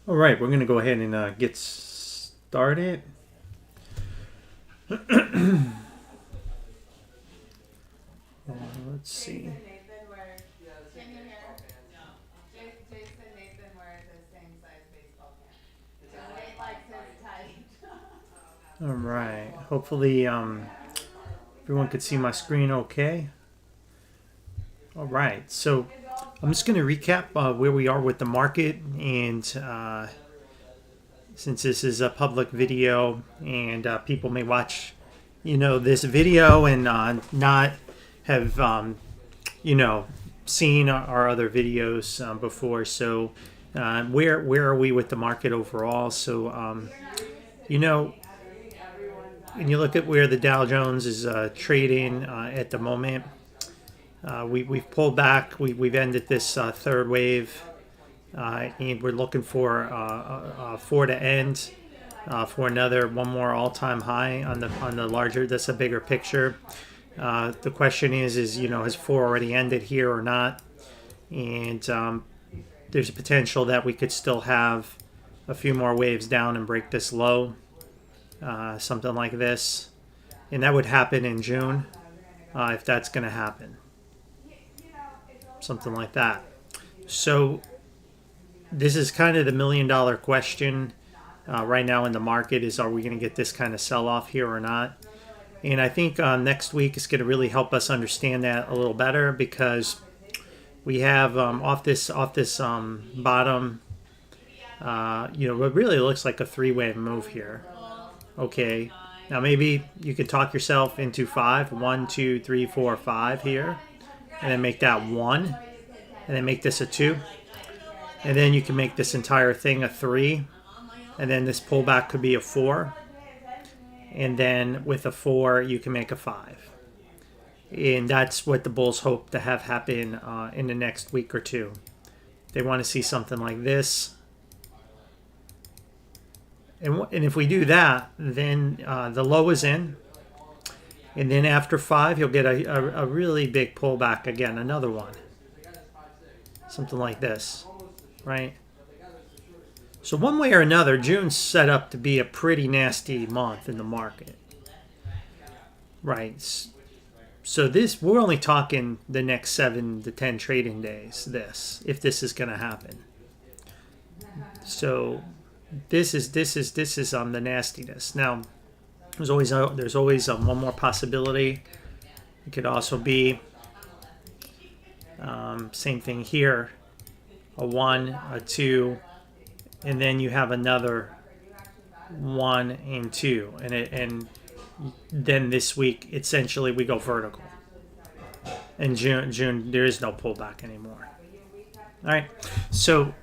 All right, we're going to go ahead and get started. Let's see. All right. Hopefully, everyone could see my screen okay. All right. So I'm just going to recap where we are with the market, and since this is a public video and people may watch, this video and not have, seen our other videos before. So where are we with the market overall? So, when you look at where the Dow Jones is trading at the moment, we've pulled back. We've ended this third wave, and we're looking for four to end for one more all-time high on the larger. That's a bigger picture. The question is has four already ended here or not? And there's a potential that we could still have a few more waves down and break this low. Something like this, and that would happen in June if that's going to happen, something like that. So this is kind of the $1 million question right now in the market is, are we going to get this kind of sell-off here or not? And I think next week is going to really help us understand that a little better, because we have off this bottom, what really looks like a three-wave move here. Okay, now maybe you could talk yourself into 5, 1, 2, 3, 4, 5 here, and then make that 1, and then make this a 2, and then you can make this entire thing a 3, and then this pullback could be a 4, and then with a 4 you can make a 5, and that's what the bulls hope to have happen in the next week or two. They want to see something like this. And if we do that, then the low is in. And then after 5, you'll get a really big pullback again, another one. Something like this, right? So one way or another, June's set up to be a pretty nasty month in the market. Right. So we're only talking the next 7 to 10 trading days, if this is going to happen. So This is the nastiness. Now, there's always one more possibility. It could also be same thing here, a 1, a 2, and then you have another 1 and 2, and then this week essentially we go vertical. In June there is no pullback anymore. All right, so.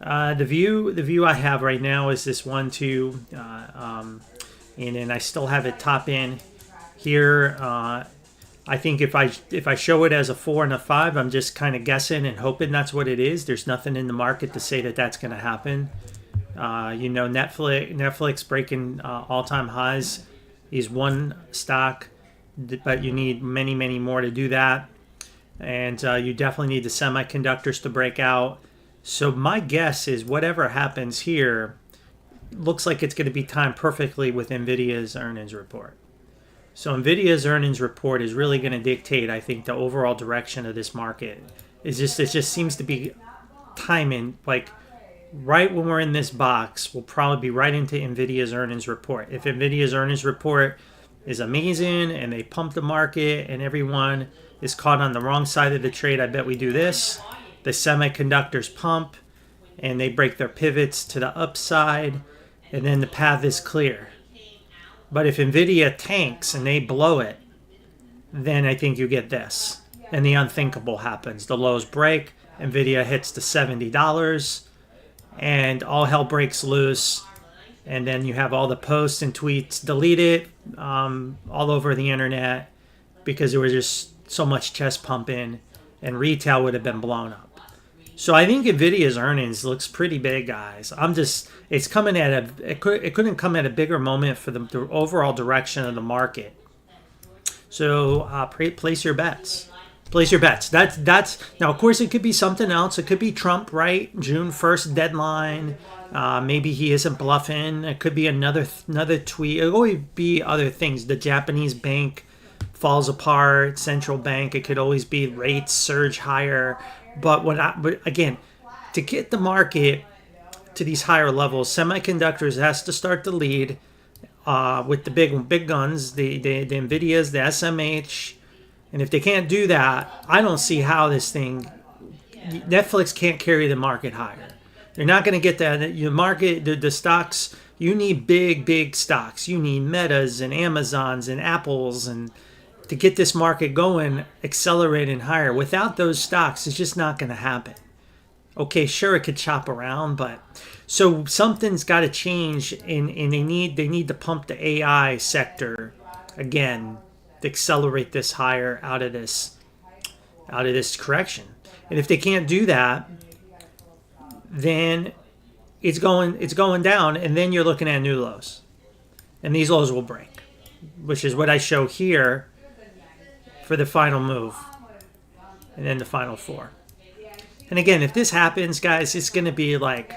The view I have right now is this 1, 2, and then I still have it top in here. I think if I show it as a 4 and a 5, I'm just kind of guessing and hoping that's what it is. There's nothing in the market to say that that's going to happen. Netflix breaking all-time highs is one stock, but you need many more to do that, and you definitely need the semiconductors to break out. So my guess is whatever happens here looks like it's going to be timed perfectly with Nvidia's earnings report. So Nvidia's earnings report is really going to dictate, I think, the overall direction of this market. It just seems to be timing, like right when we're in this box, we'll probably be right into Nvidia's earnings report. If Nvidia's earnings report is amazing and they pump the market and everyone is caught on the wrong side of the trade, I bet we do this. The semiconductors pump and they break their pivots to the upside, and then the path is clear. But if Nvidia tanks and they blow it, then I think you get this, and the unthinkable happens. The lows break, Nvidia hits the $70, and all hell breaks loose, and then you have all the posts and tweets deleted all over the internet because there was just so much chest pumping, and retail would have been blown up. So I think Nvidia's earnings looks pretty big, guys. It's coming at it couldn't come at a bigger moment for the overall direction of the market. So place your bets. Place your bets. That's now, of course, it could be something else. It could be Trump, right? June 1st deadline. Maybe he isn't bluffing. It could be another tweet. It could always be other things. The Japanese bank falls apart. Central bank. It could always be rates surge higher. But again, to get the market to these higher levels, semiconductors has to start to lead with the big guns, the Nvidias, the SMH, and if they can't do that, I don't see how this thing. Netflix can't carry the market higher. They're not going to get that. You market the stocks. You need big stocks. You need Metas and Amazons and Apples and to get this market going, accelerating higher. Without those stocks, it's just not going to happen. Okay, sure, it could chop around, but so something's got to change, and they need to pump the AI sector again to accelerate this higher out of this correction. And if they can't do that, then it's going down, and then you're looking at new lows, and these lows will break, which is what I show here for the final move, and then the final four. And again, if this happens, guys, it's going to be like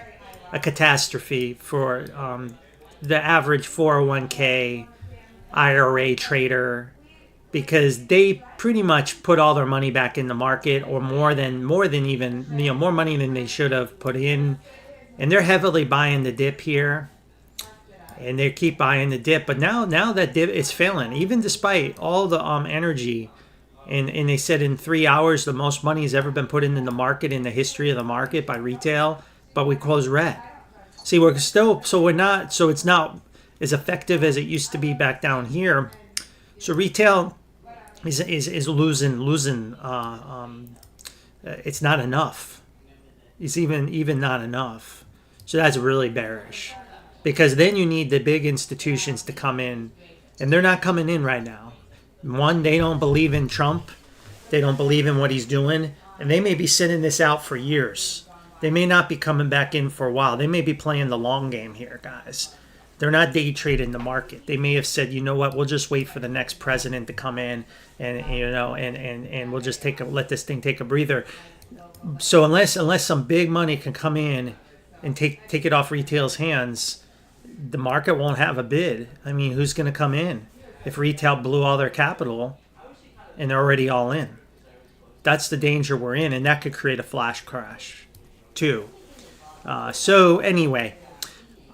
a catastrophe for the average 401k IRA trader, because they pretty much put all their money back in the market, or more than even, more money than they should have put in, and they're heavily buying the dip here, and they keep buying the dip. But now that dip is failing, even despite all the energy. And they said in 3 hours, the most money has ever been put in the market in the history of the market by retail, but we closed red. See, we're still, so it's not as effective as it used to be back down here. So retail is losing. It's not enough. It's even not enough. So that's really bearish, because then you need the big institutions to come in, and they're not coming in right now. One, they don't believe in Trump. They don't believe in what he's doing. And they may be sitting this out for years. They may not be coming back in for a while. They may be playing the long game here, guys. They're not day trading the market. They may have said, you know what, we'll just wait for the next president to come in, and we'll just let this thing take a breather. So unless some big money can come in and take it off retail's hands, the market won't have a bid. I mean, who's going to come in? If retail blew all their capital and they're already all in. That's the danger we're in, and that could create a flash crash too. So anyway,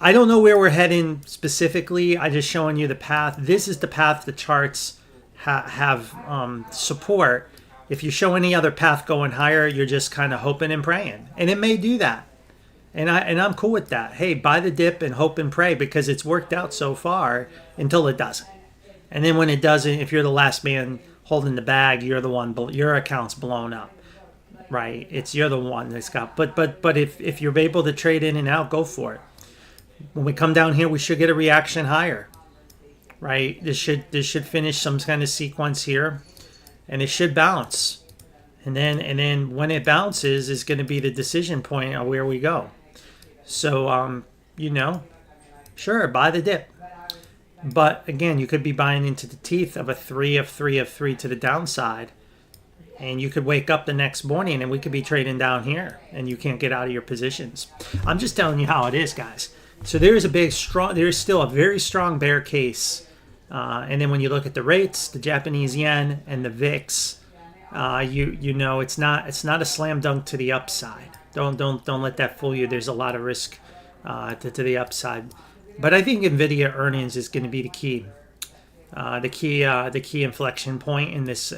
I don't know where we're heading specifically. I'm just showing you the path. This is the path the charts have support. If you show any other path going higher, you're just kind of hoping and praying. And it may do that. And I'm cool with that. Hey, buy the dip and hope and pray, because it's worked out so far until it doesn't. And then when it doesn't, if you're the last man holding the bag, you're the one, your account's blown up, right? You're the one that's got. But if you're able to trade in and out, go for it. When we come down here, we should get a reaction higher, right? This should finish some kind of sequence here, and it should bounce. And then when it bounces is going to be the decision point of where we go. So sure, buy the dip. But again, you could be buying into the teeth of a 3 of 3 of 3 to the downside, and you could wake up the next morning and we could be trading down here, and you can't get out of your positions. I'm just telling you how it is, guys. So there is still a very strong bear case, and then when you look at the rates, the Japanese yen and the VIX, it's not a slam dunk to the upside. Don't let that fool you. There's a lot of risk to the upside. But I think Nvidia earnings is going to be the key inflection point in this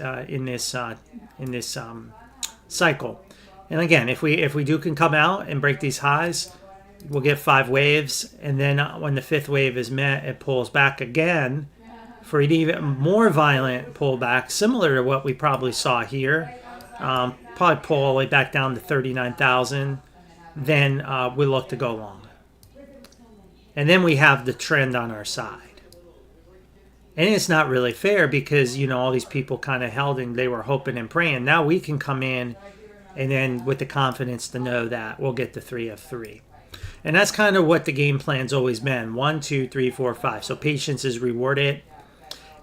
cycle. And again, if we can come out and break these highs, we'll get 5 waves, and then when the 5th wave is met, it pulls back again for an even more violent pullback, similar to what we probably saw here. Probably pull all the way back down to 39,000. Then we look to go long. And then we have the trend on our side. And it's not really fair, because, all these people kind of held and they were hoping and praying. Now we can come in and then with the confidence to know that we'll get the 3 of 3. And that's kind of what the game plan's always been. 1, 2, 3, 4, 5. So patience is rewarded.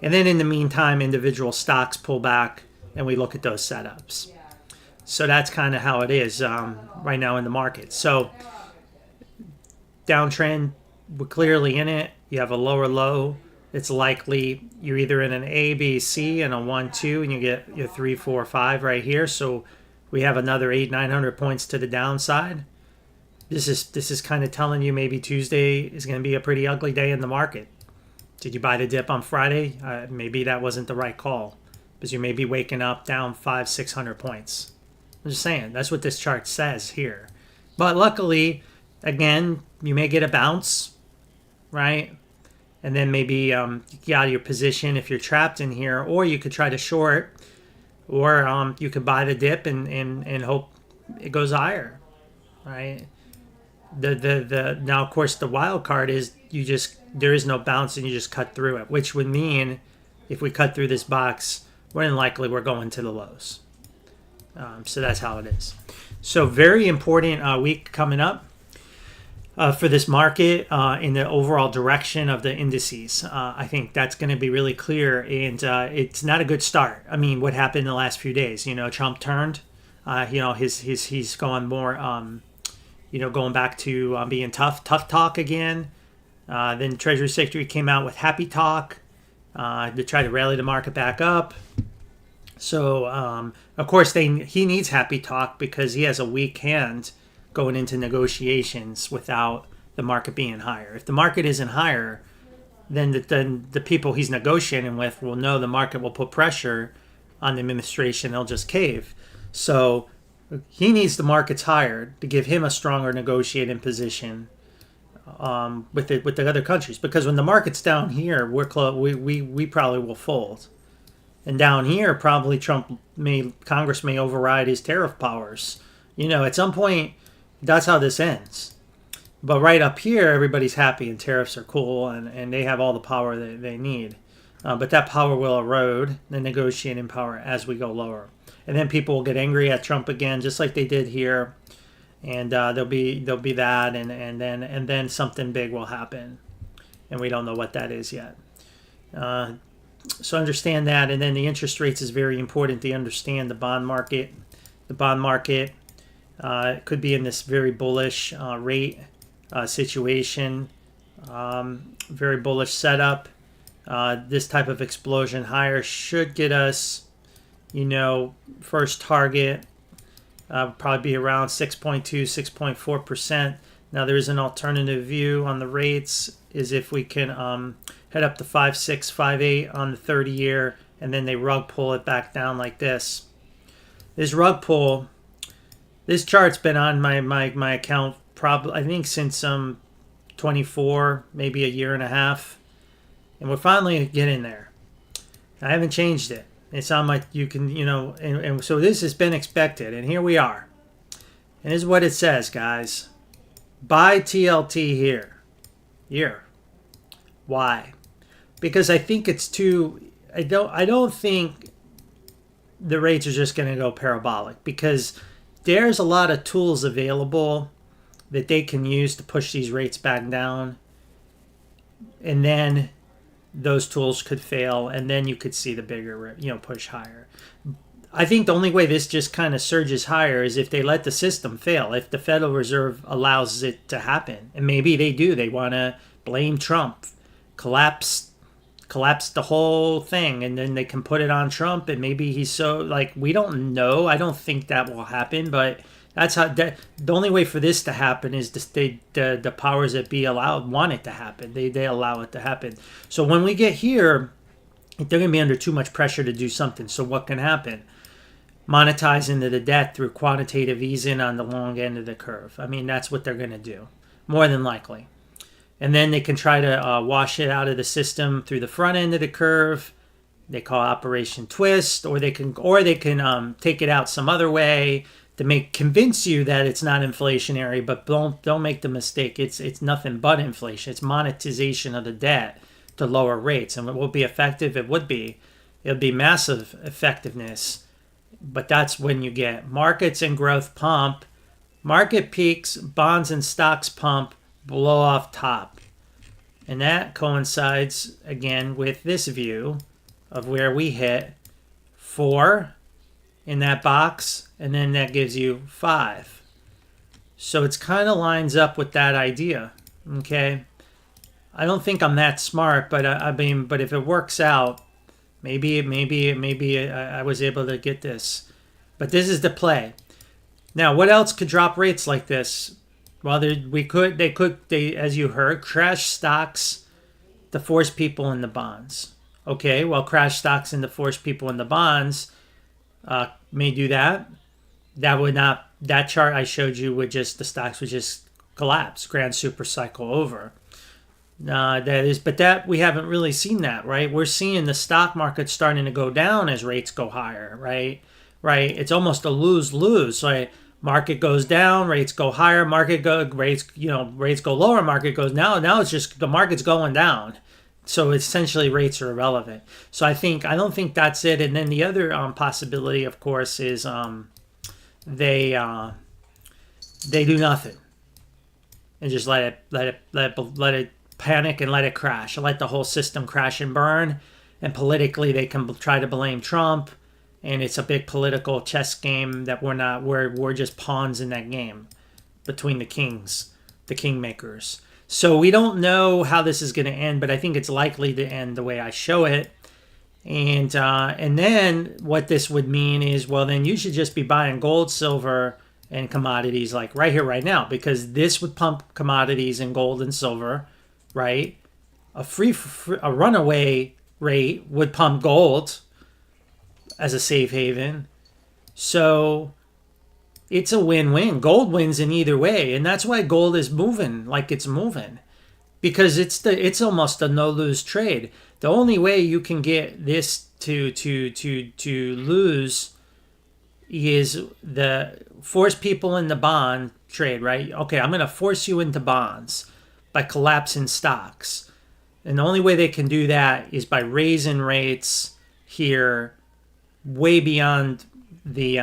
And then in the meantime, individual stocks pull back and we look at those setups. So that's kind of how it is right now in the market. So downtrend. We're clearly in it. You have a lower low. It's likely you're either in an A, B, C, and a 1, 2, and you get your 3, 4, 5 right here. So we have another 900 points to the downside. This is kind of telling you maybe Tuesday is going to be a pretty ugly day in the market. Did you buy the dip on Friday? Maybe that wasn't the right call, because you may be waking up down 500, 600 points. I'm just saying, that's what this chart says here. But luckily, again, you may get a bounce, right? And then maybe you get out of your position if you're trapped in here, or you could try to short, or you could buy the dip and hope it goes higher, right? Now, of course, the wild card is there is no bounce and you just cut through it, which would mean if we cut through this box, more than likely we're going to the lows. So that's how it is. So very important week coming up for this market in the overall direction of the indices. I think that's going to be really clear, and it's not a good start. I mean, what happened in the last few days? Trump turned. He's going more. Going back to being tough talk again. Then Treasury Secretary came out with happy talk to try to rally the market back up. So, of course, he needs happy talk because he has a weak hand going into negotiations without the market being higher. If the market isn't higher, then the people he's negotiating with will know the market will put pressure on the administration. They'll just cave. So he needs the markets higher to give him a stronger negotiating position with the other countries. Because when the market's down here, we probably will fold. And down here, probably Congress may override his tariff powers. At some point, that's how this ends. But right up here, everybody's happy and tariffs are cool and they have all the power that they need. But that power will erode the negotiating power as we go lower. And then people will get angry at Trump again, just like they did here. And there'll be that, and then something big will happen. And we don't know what that is yet. So understand that. And then the interest rates is very important to understand the bond market. The bond market could be in this very bullish rate situation, very bullish setup. This type of explosion higher should get us, first target probably be around 6.2, 6.4%. Now there is an alternative view on the rates, is if we can head up to 5.6, 5.8 on the 30-year, and then they rug pull it back down like this. This rug pull, this chart's been on my account probably, I think, since 24, maybe a year and a half, and we're finally getting there. I haven't changed it. It's on my, you can, and so this has been expected, and here we are. And this is what it says, guys. Buy TLT here. Why? Because I think it's too, I don't think the rates are just going to go parabolic, because there's a lot of tools available that they can use to push these rates back down. And then those tools could fail, and then you could see the bigger, push higher. I think the only way this just kind of surges higher is if they let the system fail, if the Federal Reserve allows it to happen. And maybe they do. They want to blame Trump, collapse the whole thing, and then they can put it on Trump, and maybe he's we don't know. I don't think that will happen, but that's how the only way for this to happen is the powers that be want it to happen. They allow it to happen. So when we get here, they're going to be under too much pressure to do something. So what can happen? Monetize into the debt through quantitative easing on the long end of the curve. I mean, that's what they're going to do, more than likely. And then they can try to wash it out of the system through the front end of the curve. They call Operation Twist, or they can take it out some other way to convince you that it's not inflationary, but don't make the mistake. It's nothing but inflation. It's monetization of the debt to lower rates. And it will be effective. It would be. It'll be massive effectiveness. But that's when you get markets and growth pump, market peaks, bonds and stocks pump, blow off top. And that coincides again with this view of where we hit 4 in that box, and then that gives you 5. So it's kind of lines up with that idea, Okay, I don't think I'm that smart, but I mean, but if it works out, maybe I was able to get this. But this is the play. Now, what else could drop rates like this? Well, they, as you heard, crash stocks to force people in the bonds. Okay, well, crash stocks and to force people in the bonds may do that. That chart I showed you would just, the stocks would just collapse, grand super cycle over. But we haven't really seen that, right? We're seeing the stock market starting to go down as rates go higher, right? Right? It's almost a lose-lose. Right? Market goes down, rates go higher. Rates go lower. Market goes down. Now it's just the market's going down. So essentially, rates are irrelevant. So I don't think that's it. And then the other possibility, of course, is they do nothing and just let it panic and let it crash, and let the whole system crash and burn. And politically, they can try to blame Trump, and it's a big political chess game that we're just pawns in that game between the kingmakers. So we don't know how this is going to end, but I think it's likely to end the way I show it. And then what this would mean is, well, then you should just be buying gold, silver, and commodities like right here, right now, because this would pump commodities and gold and silver, right? A runaway rate would pump gold as a safe haven. So it's a win-win. Gold wins in either way, and that's why gold is moving like it's moving, because it's almost a no-lose trade. The only way you can get this to lose is the force people in the bond trade, right? Okay, I'm going to force you into bonds by collapsing stocks, and the only way they can do that is by raising rates here way beyond the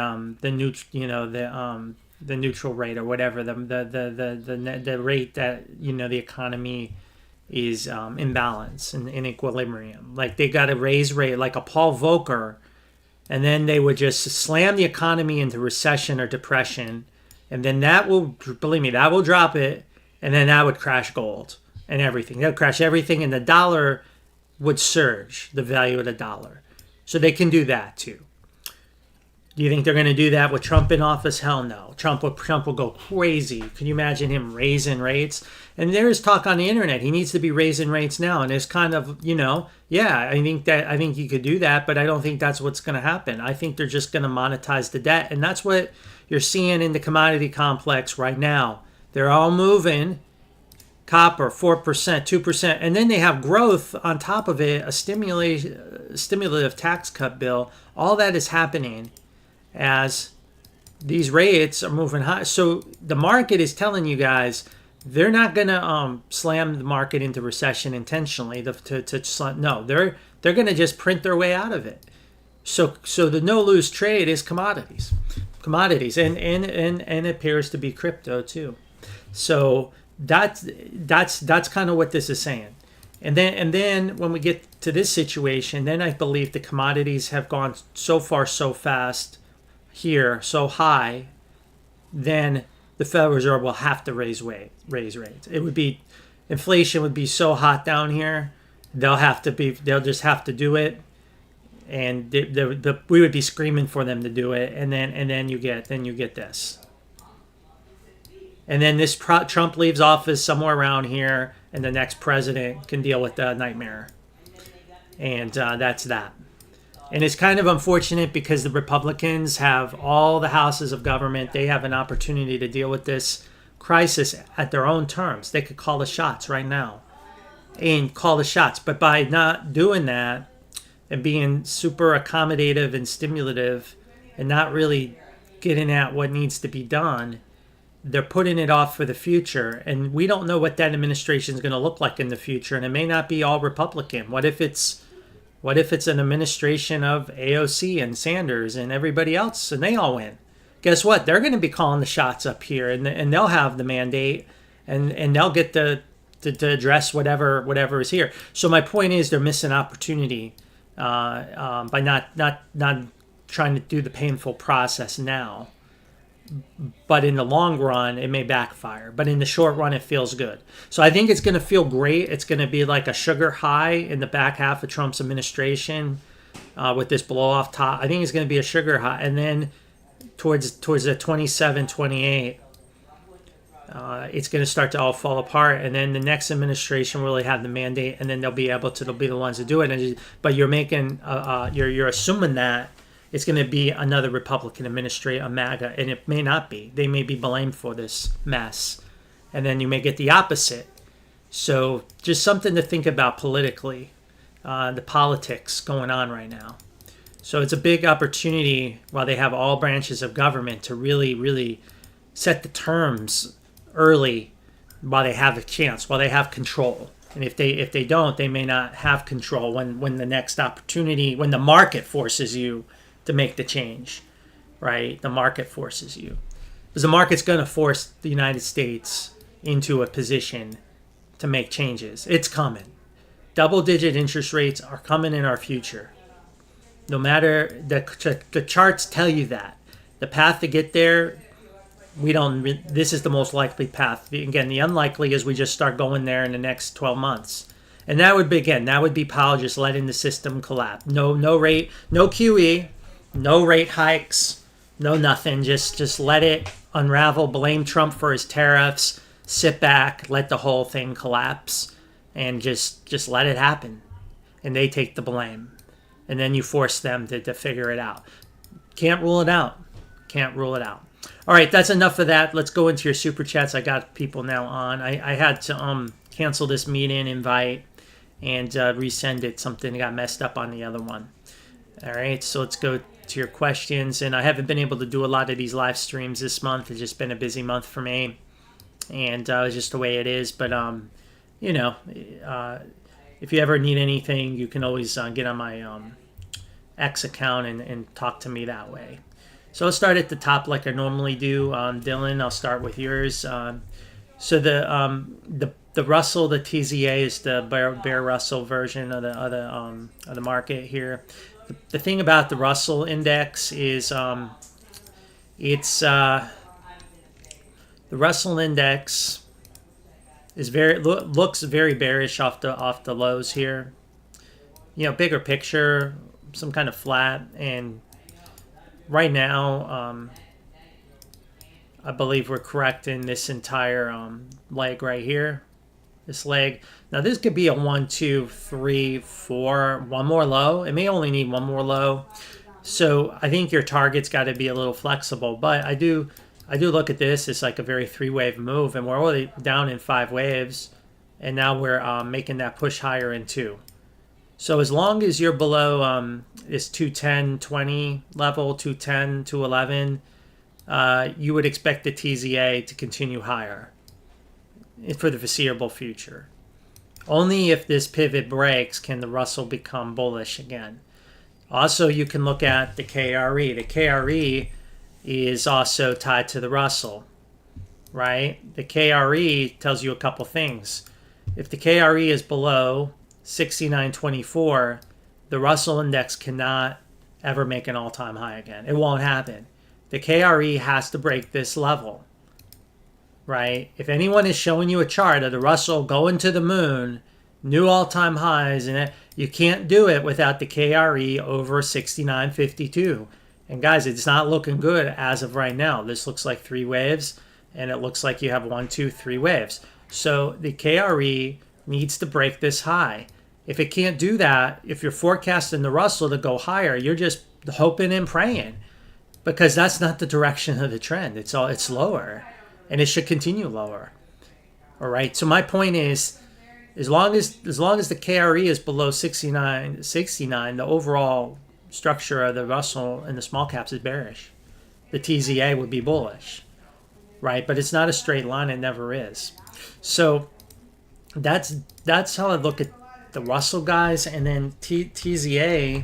neutral rate or whatever, the rate that the economy is in balance and in equilibrium. Like they got to raise rate like a Paul Volcker, and then they would just slam the economy into recession or depression, and then that will, believe me, that will drop it, and then that would crash gold and everything. That would crash everything, and the dollar would surge, the value of the dollar. So they can do that too. Do you think they're going to do that with Trump in office? Hell no. Trump will go crazy. Can you imagine him raising rates? And there is talk on the internet. He needs to be raising rates now. And it's kind of, I think you could do that, but I don't think that's what's going to happen. I think they're just going to monetize the debt. And that's what you're seeing in the commodity complex right now. They're all moving. Copper, 4%, 2%. And then they have growth on top of it, a stimulative tax cut bill. All that is happening as these rates are moving high. So the market is telling you guys they're not going to slam the market into recession intentionally. No, they're going to just print their way out of it. So the no-lose trade is commodities, and it appears to be crypto too. So that's kind of what this is saying. And then when we get to this situation, then I believe the commodities have gone so far so fast here, so high, then the Federal Reserve will have to raise rates. It would be, inflation would be so hot down here, they'll just have to do it, and we would be screaming for them to do it, and then you get this, and then this Trump leaves office somewhere around here, and the next president can deal with the nightmare, and that's that. And it's kind of unfortunate because the Republicans have all the houses of government. They have an opportunity to deal with this crisis at their own terms. They could call the shots right now and call the shots. But by not doing that and being super accommodative and stimulative and not really getting at what needs to be done, they're putting it off for the future. And we don't know what that administration is going to look like in the future. And it may not be all Republican. What if it's an administration of AOC and Sanders and everybody else, and they all win? Guess what? They're going to be calling the shots up here, and they'll have the mandate, and they'll get to address whatever is here. So my point is, they're missing opportunity by not trying to do the painful process now. but in the long run, it may backfire. But in the short run, it feels good. So I think it's going to feel great. It's going to be like a sugar high in the back half of Trump's administration with this blow off top. I think it's going to be a sugar high. And then towards the 27, 28, it's going to start to all fall apart. And then the next administration will really have the mandate, and then they'll be the ones to do it. But you're making, you're assuming that it's going to be another Republican administration, a MAGA, and it may not be. They may be blamed for this mess. And then you may get the opposite. So just something to think about politically, the politics going on right now. So it's a big opportunity while they have all branches of government to really, really set the terms early while they have a chance, while they have control. And if they don't, they may not have control when the next opportunity, when the market forces you to make the change, right? The market forces you. Because the market's going to force the United States into a position to make changes. It's coming. Double-digit interest rates are coming in our future. No matter, the charts tell you that. The path to get there, this is the most likely path. Again, the unlikely is we just start going there in the next 12 months. And that would be Powell just letting the system collapse. No rate, no QE, no rate hikes, no nothing. Just let it unravel. Blame Trump for his tariffs. Sit back, let the whole thing collapse, and just let it happen. And they take the blame. And then you force them to figure it out. Can't rule it out. Can't rule it out. All right, that's enough of that. Let's go into your super chats. I got people now on. I had to cancel this meeting invite and resend it. Something got messed up on the other one. All right, so let's go to your questions. And I haven't been able to do a lot of these live streams this month. It's just been a busy month for me, and it's just the way it is. But if you ever need anything, you can always get on my X account and talk to me that way. So I'll start at the top like I normally do. Dylan, I'll start with yours. So the Russell, the TZA is the Bear Russell version of the market here. The thing about the Russell index is the Russell index is looks very bearish off the lows here. Bigger picture, some kind of flat, and right now I believe we're correcting this entire leg right here. This leg. Now this could be a 1, 2, 3, 4, one more low. It may only need one more low. So I think your target's got to be a little flexible. But I do look at this as like a very 3-wave move, and we're already down in 5 waves, and now we're making that push higher in 2. So as long as you're below this 210.20 level, 210, 211, you would expect the TZA to continue higher for the foreseeable future. Only if this pivot breaks can the Russell become bullish again. Also, you can look at the KRE. The KRE is also tied to the Russell, right? The KRE tells you a couple things. If the KRE is below 69.24, the Russell index cannot ever make an all-time high again. It won't happen. The KRE has to break this level, right? If anyone is showing you a chart of the Russell going to the moon, new all-time highs, and you can't do it without the KRE over 69.52. And guys, it's not looking good as of right now. This looks like 3 waves, and it looks like you have 1, 2, 3 waves. So the KRE needs to break this high. If it can't do that, if you're forecasting the Russell to go higher, you're just hoping and praying, because that's not the direction of the trend. It's lower, and it should continue lower. All right. So my point is, as long as the KRE is below 69, the overall structure of the Russell and the small caps is bearish. The TZA would be bullish, right? But it's not a straight line. It never is. So that's how I look at the Russell, guys. And then TZA,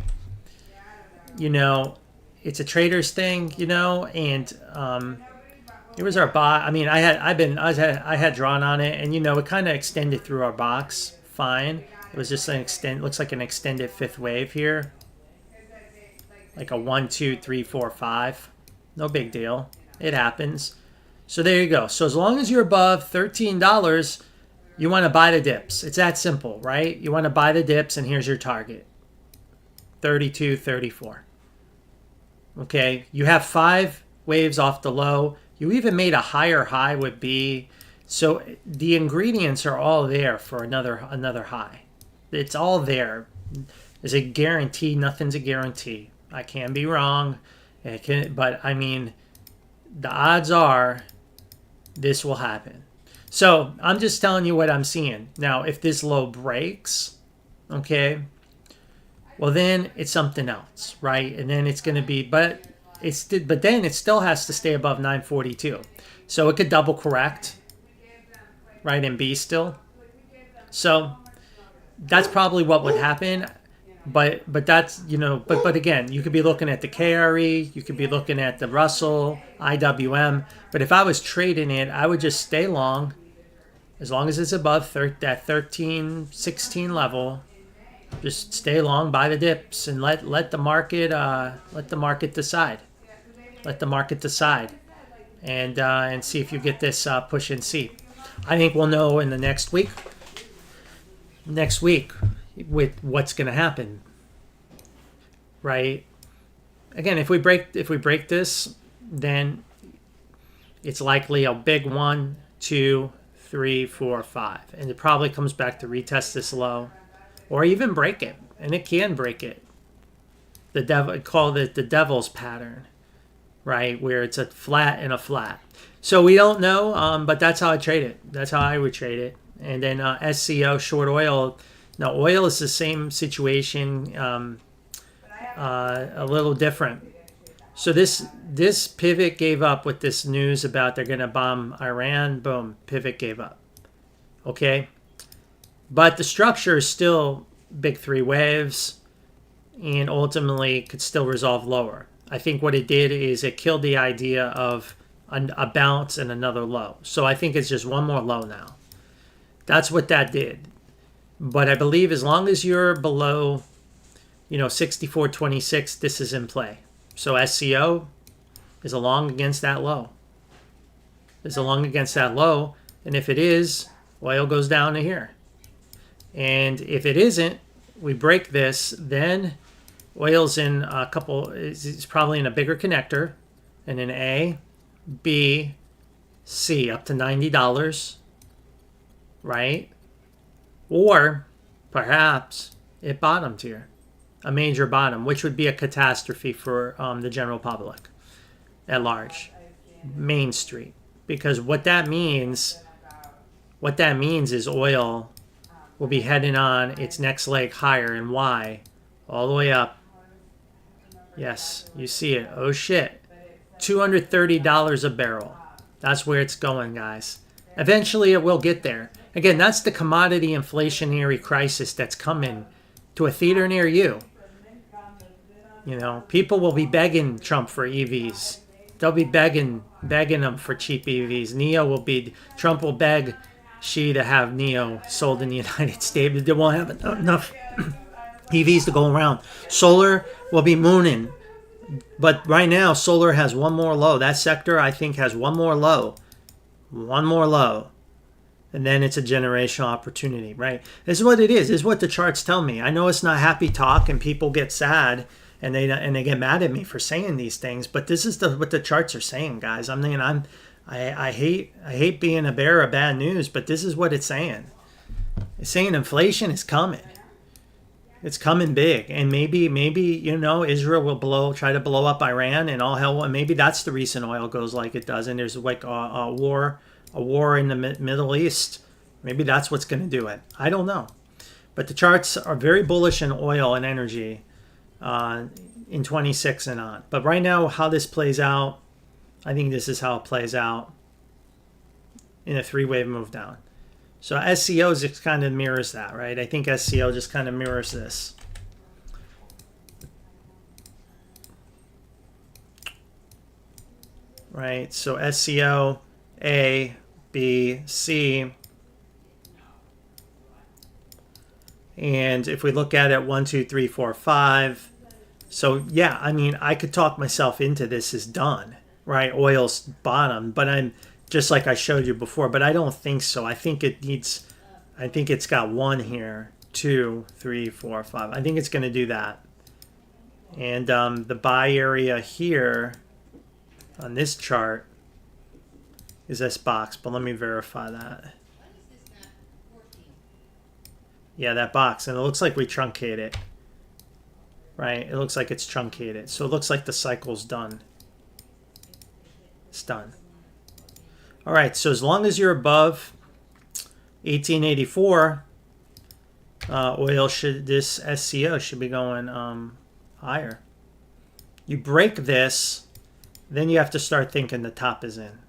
it's a trader's thing, and it was our bot. I mean, I had drawn on it, and it kind of extended through our box fine. It was just looks like an extended 5th wave here, like a 1, 2, 3, 4, 5. No big deal. It happens. So there you go. So as long as you're above $13, you want to buy the dips. It's that simple, right? You want to buy the dips, and here's your target. 32, 34. Okay, you have 5 waves off the low. You even made a higher high with B. So the ingredients are all there for another high. It's all there. Is it guaranteed? Nothing's a guarantee. I can be wrong. But I mean, the odds are this will happen. So I'm just telling you what I'm seeing. Now, if this low breaks, okay, well then it's something else, right? And then it's going to be, but then it still has to stay above 942. So it could double correct, right, and be still. So that's probably what would happen. But that's, but again, you could be looking at the KRE, you could be looking at the Russell, IWM. But if I was trading it, I would just stay long, as long as it's above that 13, 16 level. Just stay long, buy the dips, and let the market decide. Let the market decide, and see if you get this push and see. I think we'll know in the next week. With what's going to happen, right? Again, if we break this, then it's likely a big 1, 2, 3, 4, 5, and it probably comes back to retest this low, or even break it, and it can break it. Call it the devil's pattern, right? Where it's a flat and a flat. So we don't know, but that's how I trade it. That's how I would trade it. And then SCO short oil. Now, oil is the same situation, a little different. So this pivot gave up with this news about they're going to bomb Iran. Boom, pivot gave up. Okay? But the structure is still big 3 waves, and ultimately could still resolve lower. I think what it did is it killed the idea of a bounce and another low. So I think it's just one more low now. That's what that did. But I believe as long as you're below, 64.26, this is in play. So SCO is along against that low. And if it is, oil goes down to here. And if it isn't, we break this, then oil's in it's probably in a bigger connector, and in A, B, C, up to $90, right? Or perhaps it bottomed here, a major bottom, which would be a catastrophe for the general public at large, Main Street. Because what that means is oil will be heading on its next leg higher, and why? All the way up. Yes, you see it. Oh shit. $230 a barrel. That's where it's going, guys. Eventually it will get there. Again, that's the commodity inflationary crisis that's coming to a theater near you. People will be begging Trump for EVs. They'll be begging them for cheap EVs. Trump will beg Xi to have NEO sold in the United States. They won't have enough EVs to go around. Solar will be mooning. But right now, solar has one more low. That sector, I think, has one more low. One more low. And then it's a generational opportunity, right? This is what it is. This is what the charts tell me. I know it's not happy talk, and people get sad, and they get mad at me for saying these things. But this is what the charts are saying, guys. I hate being a bearer of bad news, but this is what it's saying. It's saying inflation is coming. It's coming big, and maybe Israel will try to blow up Iran, and all hell. And maybe that's the reason oil goes like it does. And there's like a war in the Middle East. Maybe that's what's going to do it. I don't know, but the charts are very bullish in oil and energy in 26 and on. But right now, how this plays out, I think this is how it plays out in a 3-wave move down. So SCO just kind of mirrors that, right? I think SCO just kind of mirrors this. Right, so SCO, A, B, C. And if we look at it, 1, 2, 3, 4, 5. So yeah, I mean, I could talk myself into this is done. right? Oil's bottom, but I'm just like I showed you before, but I don't think so. I think it's got 1 here, 2, 3, 4, 5. I think it's going to do that. And the buy area here on this chart is this box, but let me verify that. Yeah, that box, and it looks like we truncate it, right? It looks like it's truncated. So it looks like the cycle's done. It's done. All right, so as long as you're above 1884, oil should, this SCO should be going higher. You break this, then you have to start thinking the top is in.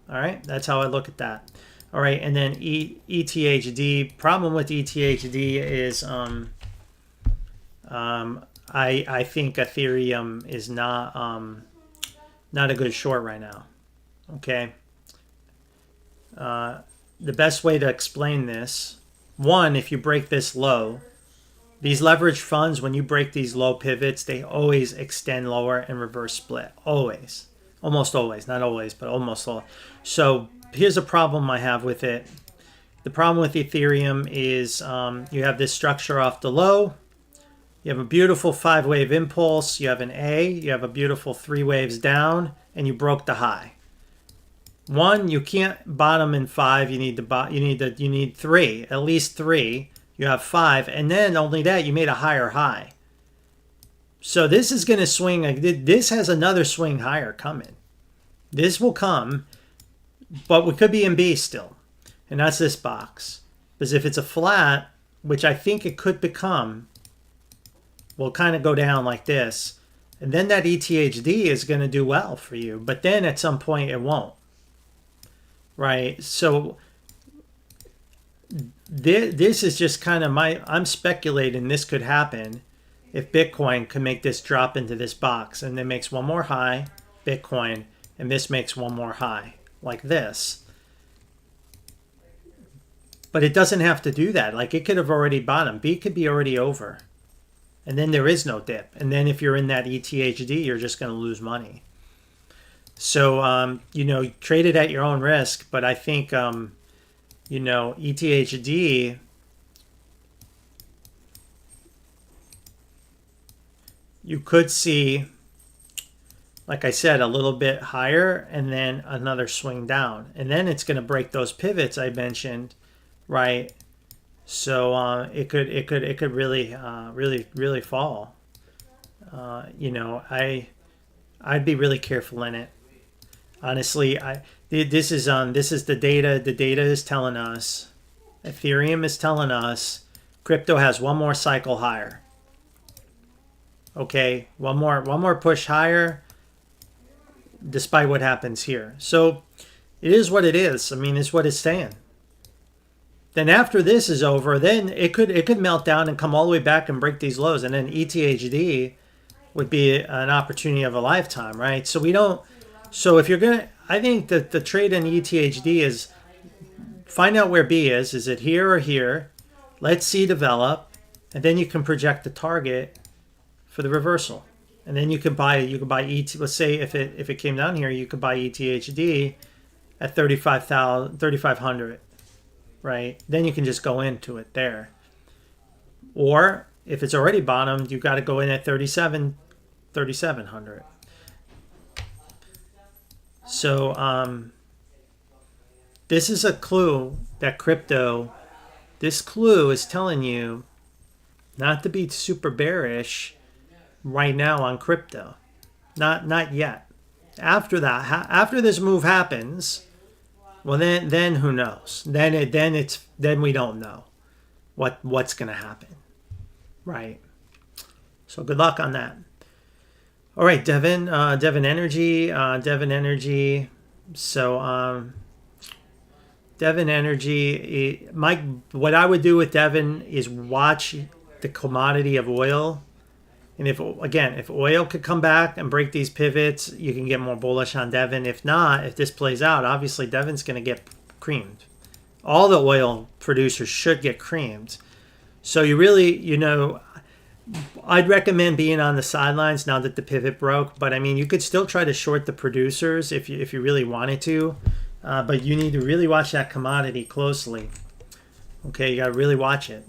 All right, that's how I look at that. All right, and then ETHD. Problem with ETHD is I think Ethereum is not a good short right now. Okay. The best way to explain this, one, if you break this low, these leveraged funds, when you break these low pivots, they always extend lower and reverse split. Always. Almost always. Not always, but almost always. So here's a problem I have with it. The problem with Ethereum is you have this structure off the low. You have a beautiful 5-wave impulse. You have an A. You have a beautiful 3 waves down, and you broke the high. One, you can't bottom in 5. You need 3, at least 3. You have 5, and then only that, you made a higher high. So this is going to swing. This has another swing higher coming. This will come, but we could be in B still, and that's this box. Because if it's a flat, which I think it could become, will kind of go down like this, and then that ETHD is going to do well for you, but then at some point it won't. Right? So this is just kind of I'm speculating this could happen if Bitcoin can make this drop into this box, and then makes one more high, Bitcoin, and this makes one more high, like this. But it doesn't have to do that. Like, it could have already bottomed. B could be already over. And then there is no dip. And then if you're in that ETHD, you're just going to lose money. So, trade it at your own risk. But I think, ETHD, you could see, like I said, a little bit higher and then another swing down. And then it's going to break those pivots I mentioned, right? So it could really really fall. I'd be really careful in it. Honestly, this is the data. The data is telling us, Ethereum is telling us, crypto has one more cycle higher. Okay, one more push higher, despite what happens here. So it is what it is. I mean, it's what it's saying. Then after this is over, then it could melt down and come all the way back and break these lows, and then ETHD would be an opportunity of a lifetime, right? So we don't. So if you're gonna, I think that the trade in ETHD is find out where B is. Is it here or here? Let C develop, and then you can project the target for the reversal, and then you can buy ET. Let's say if it came down here, you could buy ETHD at 3,500. Right? Then you can just go into it there. Or if it's already bottomed, you've got to go in at 3,700. So this is a clue that crypto, this clue is telling you not to be super bearish right now on crypto. Not yet. After that, after this move happens, well, then who knows? Then we don't know what's going to happen, right? So good luck on that. All right, Devon Energy. So Devon Energy. What I would do with Devon is watch the commodity of oil. And if oil could come back and break these pivots, you can get more bullish on Devon. If not, if this plays out, obviously Devon's going to get creamed. All the oil producers should get creamed. So you really, I'd recommend being on the sidelines now that the pivot broke. But I mean, you could still try to short the producers if you really wanted to. But you need to really watch that commodity closely. Okay, you got to really watch it.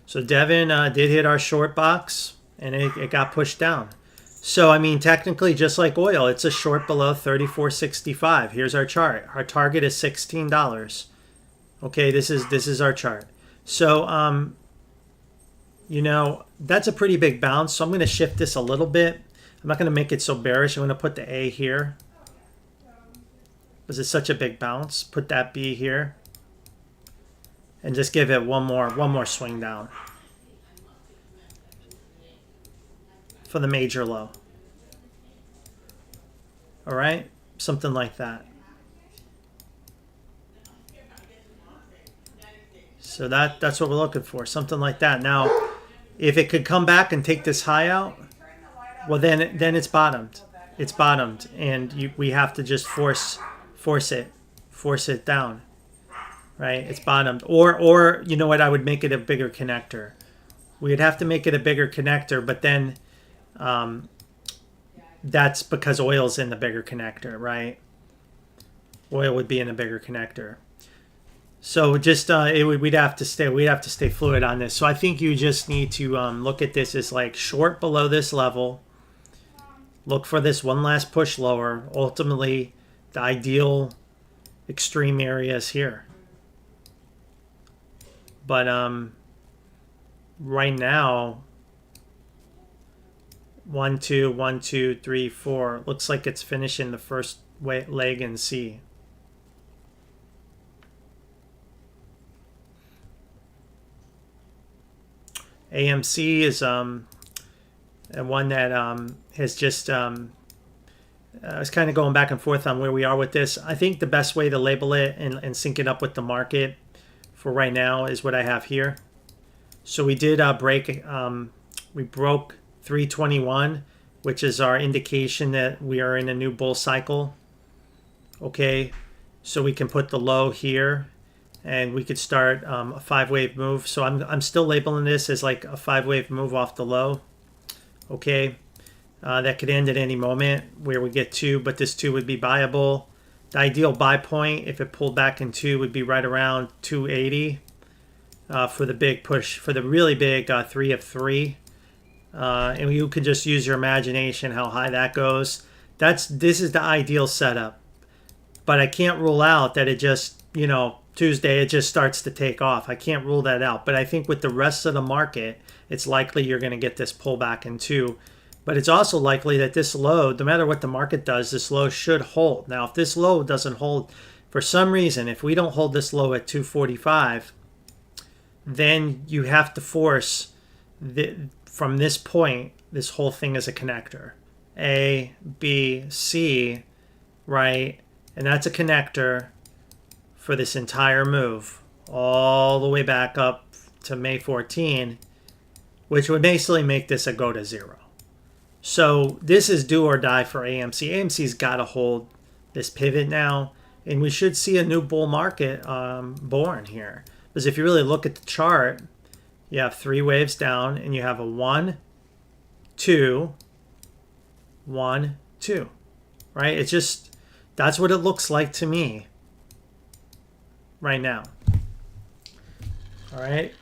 So Devon did hit our short box, and it got pushed down. So, I mean, technically, just like oil, it's a short below 34.65. Here's our chart. Our target is $16. Okay, this is our chart. So, you know, that's a pretty big bounce. So I'm going to shift this a little bit. I'm not going to make it so bearish. I'm going to put the A here. Because it's such a big bounce. Put that B here. And just give it one more swing down. For the major low. All right? Something like that. So that's what we're looking for. Something like that. Now, if it could come back and take this high out, well, then it's bottomed. It's bottomed. And we have to just force it down. Right? It's bottomed. Or you know what? I would make it a bigger connector. We'd have to make it a bigger connector, but then that's because oil's in the bigger connector, right? Oil would be in a bigger connector. So just we'd have to stay fluid on this. So I think you just need to look at this as like short below this level. Look for this one last push lower. Ultimately, the ideal extreme area is here. But right now, 1, 2, 1, 2, 3, 4. Looks like it's finishing the first leg in C. AMC is one that has just it's kind of going back and forth on where we are with this. I think the best way to label it and sync it up with the market for right now is what I have here. So we did we broke 321, which is our indication that we are in a new bull cycle. Okay, so we can put the low here, and we could start a 5-wave move. So I'm still labeling this as like a 5-wave move off the low. Okay, that could end at any moment where we get 2, but this 2 would be buyable. The ideal buy point, if it pulled back in 2, would be right around 280 for the big push, for the really big 3 of 3. And you could just use your imagination how high that goes. This is the ideal setup. But I can't rule out that it just, you know, Tuesday it just starts to take off. I can't rule that out. But I think with the rest of the market, it's likely you're going to get this pullback in 2. But it's also likely that this low, no matter what the market does, this low should hold. Now, if this low doesn't hold, for some reason, if we don't hold this low at 245, then you have to force, from this point, this whole thing is a connector. A, B, C, right? And that's a connector for this entire move, all the way back up to May 14, which would basically make this a go to 0. So this is do or die for AMC. AMC's got to hold this pivot now, and we should see a new bull market born here. Because if you really look at the chart, you have 3 waves down, and you have a 1, 2, 1, 2, right? It's just, that's what it looks like to me right now. All right.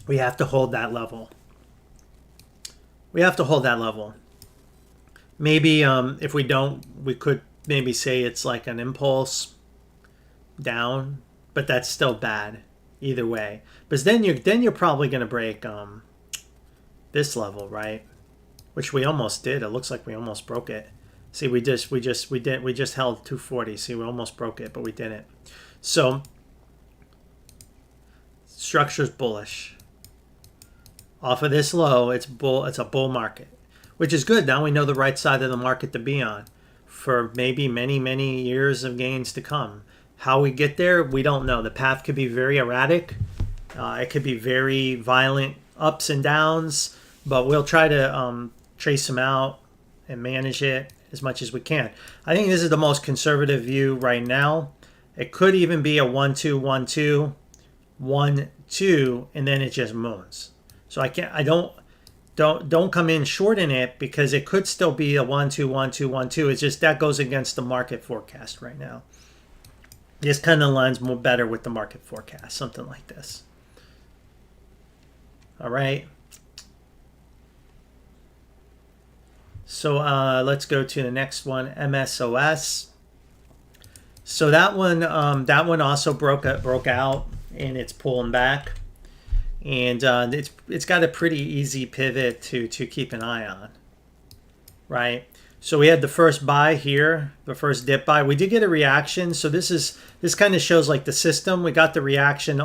We have to hold that level. We have to hold that level. Maybe if we don't, we could maybe say it's like an impulse down, but that's still bad either way. But then you're probably going to break this level, right? Which we almost did. It looks like we almost broke it. See, we just held 240. See, we almost broke it, but we didn't. So structure's bullish. Off of this low, it's a bull market, which is good. Now we know the right side of the market to be on for maybe many, many years of gains to come. How we get there, we don't know. The path could be very erratic. It could be very violent ups and downs, but we'll try to trace them out and manage it as much as we can. I think this is the most conservative view right now. It could even be a 1 2 1 2 1 2, and then it just moons. So I don't come in short in it, because it could still be a 1 2 1 2 1 2. It's just that goes against the market forecast right now. This kind of aligns more better with the market forecast, something like this. All right. So let's go to the next one, MSOS. So that one also broke out, and it's pulling back, and it's got a pretty easy pivot to keep an eye on, right? So we had the first buy here, the first dip buy. We did get a reaction. So this kind of shows like the system. We got the reaction,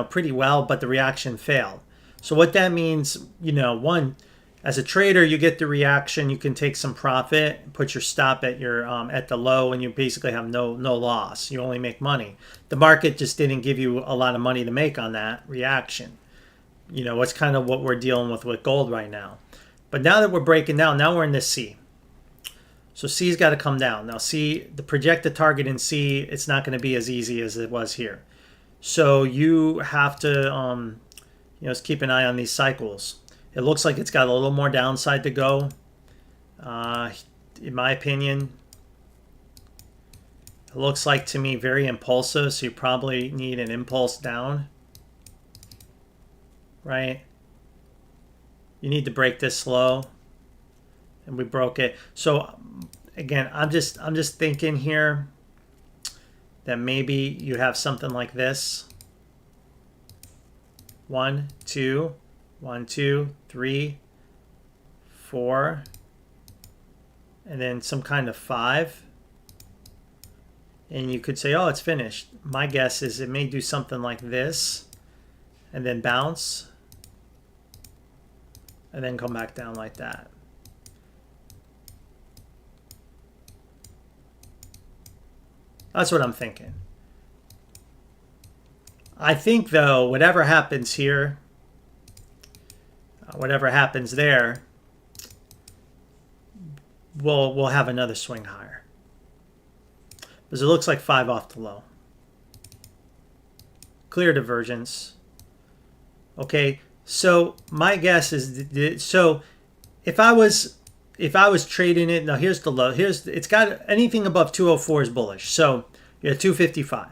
pretty well, but the reaction failed. So what that means, one, as a trader, you get the reaction. You can take some profit, put your stop at your at the low, and you basically have no loss. You only make money. The market just didn't give you a lot of money to make on that reaction. What's kind of what we're dealing with gold right now. But now that we're breaking down, now we're in this C. So C's got to come down. Now C, the projected target in C, it's not going to be as easy as it was here. So you have to just keep an eye on these cycles. It looks like it's got a little more downside to go. In my opinion, it looks like to me very impulsive, so you probably need an impulse down, right? You need to break this low, and we broke it. So again, I'm just thinking here that maybe you have something like this. 1 2 1 2 3 4, and then some kind of 5, and you could say, oh, it's finished. My guess is it may do something like this, and then bounce, and then come back down like that. That's what I'm thinking. I think, though, whatever happens here, whatever happens there, we'll have another swing higher. Because it looks like 5 off the low. Clear divergence. Okay, so my guess is, so if I was trading it, now here's the low. It's got anything above 204 is bullish. So you're at 255.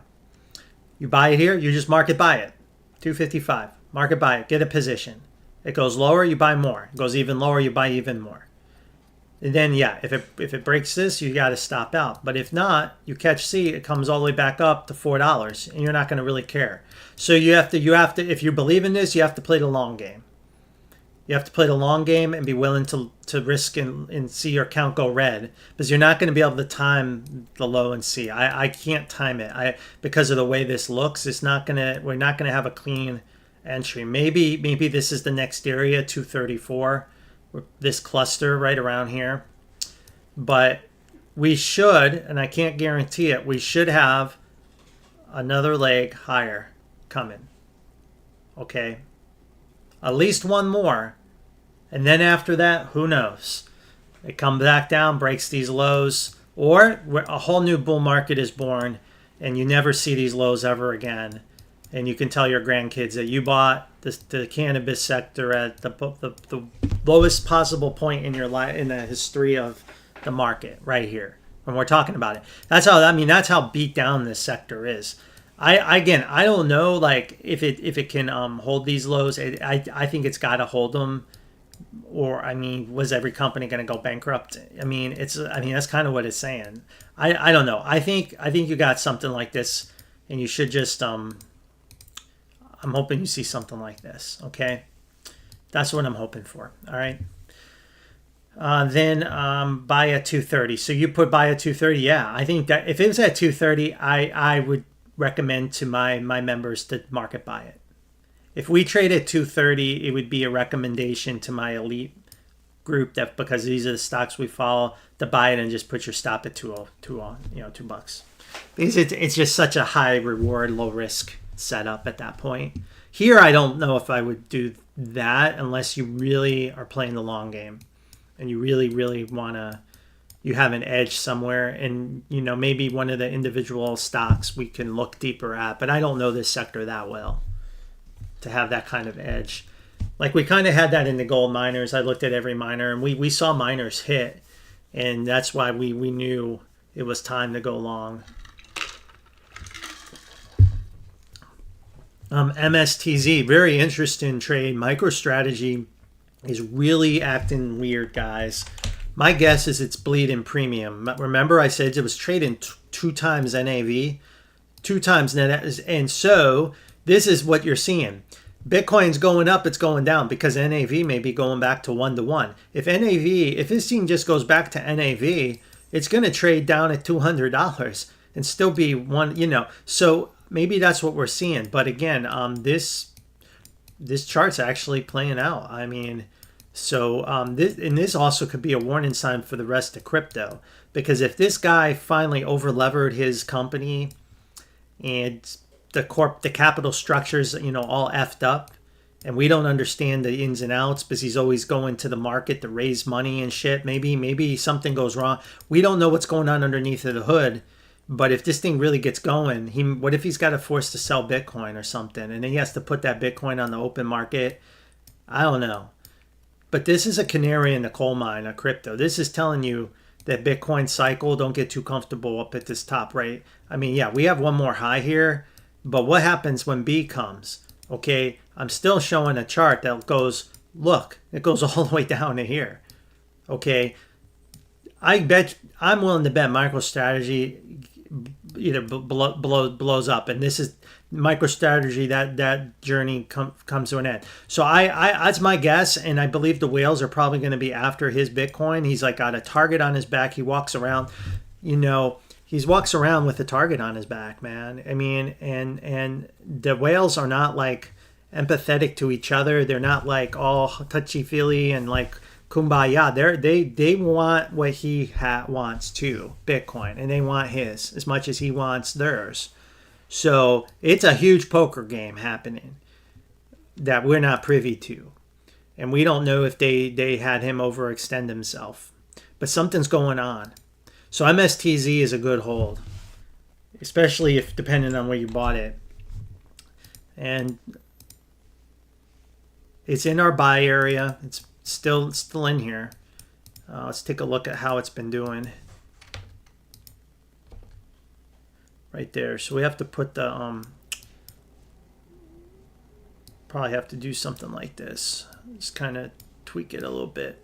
You buy it here, you just market buy it. 255, market buy it, get a position. It goes lower, you buy more. It goes even lower, you buy even more. And then, yeah, if it breaks this, you got to stop out. But if not, you catch C, it comes all the way back up to $4, and you're not going to really care. So you have to, if you believe in this, you have to play the long game. You have to play the long game and be willing to risk and see your count go red, because you're not going to be able to time the low and C. I can't time it. Because of the way this looks, we're not gonna have a clean entry. Maybe this is the next area, 234, this cluster right around here. But we should, and I can't guarantee it, we should have another leg higher coming. Okay, at least one more. And then after that, who knows? It comes back down, breaks these lows, or a whole new bull market is born, and you never see these lows ever again. And you can tell your grandkids that you bought the cannabis sector at the lowest possible point in your life, in the history of the market, right here when we're talking about it. That's how beat down this sector is. I don't know, like if it can hold these lows. I think it's got to hold them. Or, was every company going to go bankrupt? That's kind of what it's saying. I don't know. I think you got something like this, and you should just, I'm hoping you see something like this, okay? That's what I'm hoping for, all right? Then buy at 230. So you put buy at 230, yeah. I think that if it was at 230, I would recommend to my members to market buy it. If we trade at 230, it would be a recommendation to my elite group, that because these are the stocks we follow, to buy it and just put your stop at $2. Because it's just such a high reward, low risk setup at that point. Here, I don't know if I would do that unless you really are playing the long game and you really, really want to you have an edge somewhere, and you know, maybe one of the individual stocks we can look deeper at, but I don't know this sector that well to have that kind of edge. Like we kind of had that in the gold miners. I looked at every miner, and we saw miners hit, and that's why we knew it was time to go long. MSTZ, very interesting trade. MicroStrategy is really acting weird, guys. My guess is it's bleeding premium. Remember I said it was trading 2 times NAV, 2 times net, and so this is what you're seeing. Bitcoin's going up, it's going down because NAV may be going back to 1-to-1. If this thing just goes back to NAV, it's going to trade down at $200 and still be one, you know. So maybe that's what we're seeing. But again, this chart's actually playing out. I mean, so this also could be a warning sign for the rest of crypto, because if this guy finally over levered his company and the capital structures, you know, all effed up, and we don't understand the ins and outs because he's always going to the market to raise money and shit. Maybe something goes wrong. We don't know what's going on underneath of the hood. But if this thing really gets going, what if he's got to force to sell Bitcoin or something, and then he has to put that Bitcoin on the open market? I don't know. But this is a canary in the coal mine of crypto. This is telling you that Bitcoin cycle, don't get too comfortable up at this top rate. I mean, yeah, we have one more high here, but what happens when B comes? Okay, I'm still showing a chart that goes, look, it goes all the way down to here. Okay, I'm willing to bet MicroStrategy either blows up, and this is MicroStrategy, that journey comes to an end. So that's my guess, and I believe the whales are probably going to be after his Bitcoin. He's like got a target on his back. He walks around, you know, he walks around with a target on his back, man. I mean, and the whales are not like empathetic to each other. They're not like all touchy-feely and like kumbaya. They want what he wants too, Bitcoin, and they want his as much as he wants theirs. So it's a huge poker game happening that we're not privy to, and we don't know if they had him overextend himself, but something's going on. So MSTZ is a good hold, especially if depending on where you bought it, and it's in our buy area. It's still in here. Let's take a look at how it's been doing. Right there. So we have to put the probably have to do something like this. Just kind of tweak it a little bit.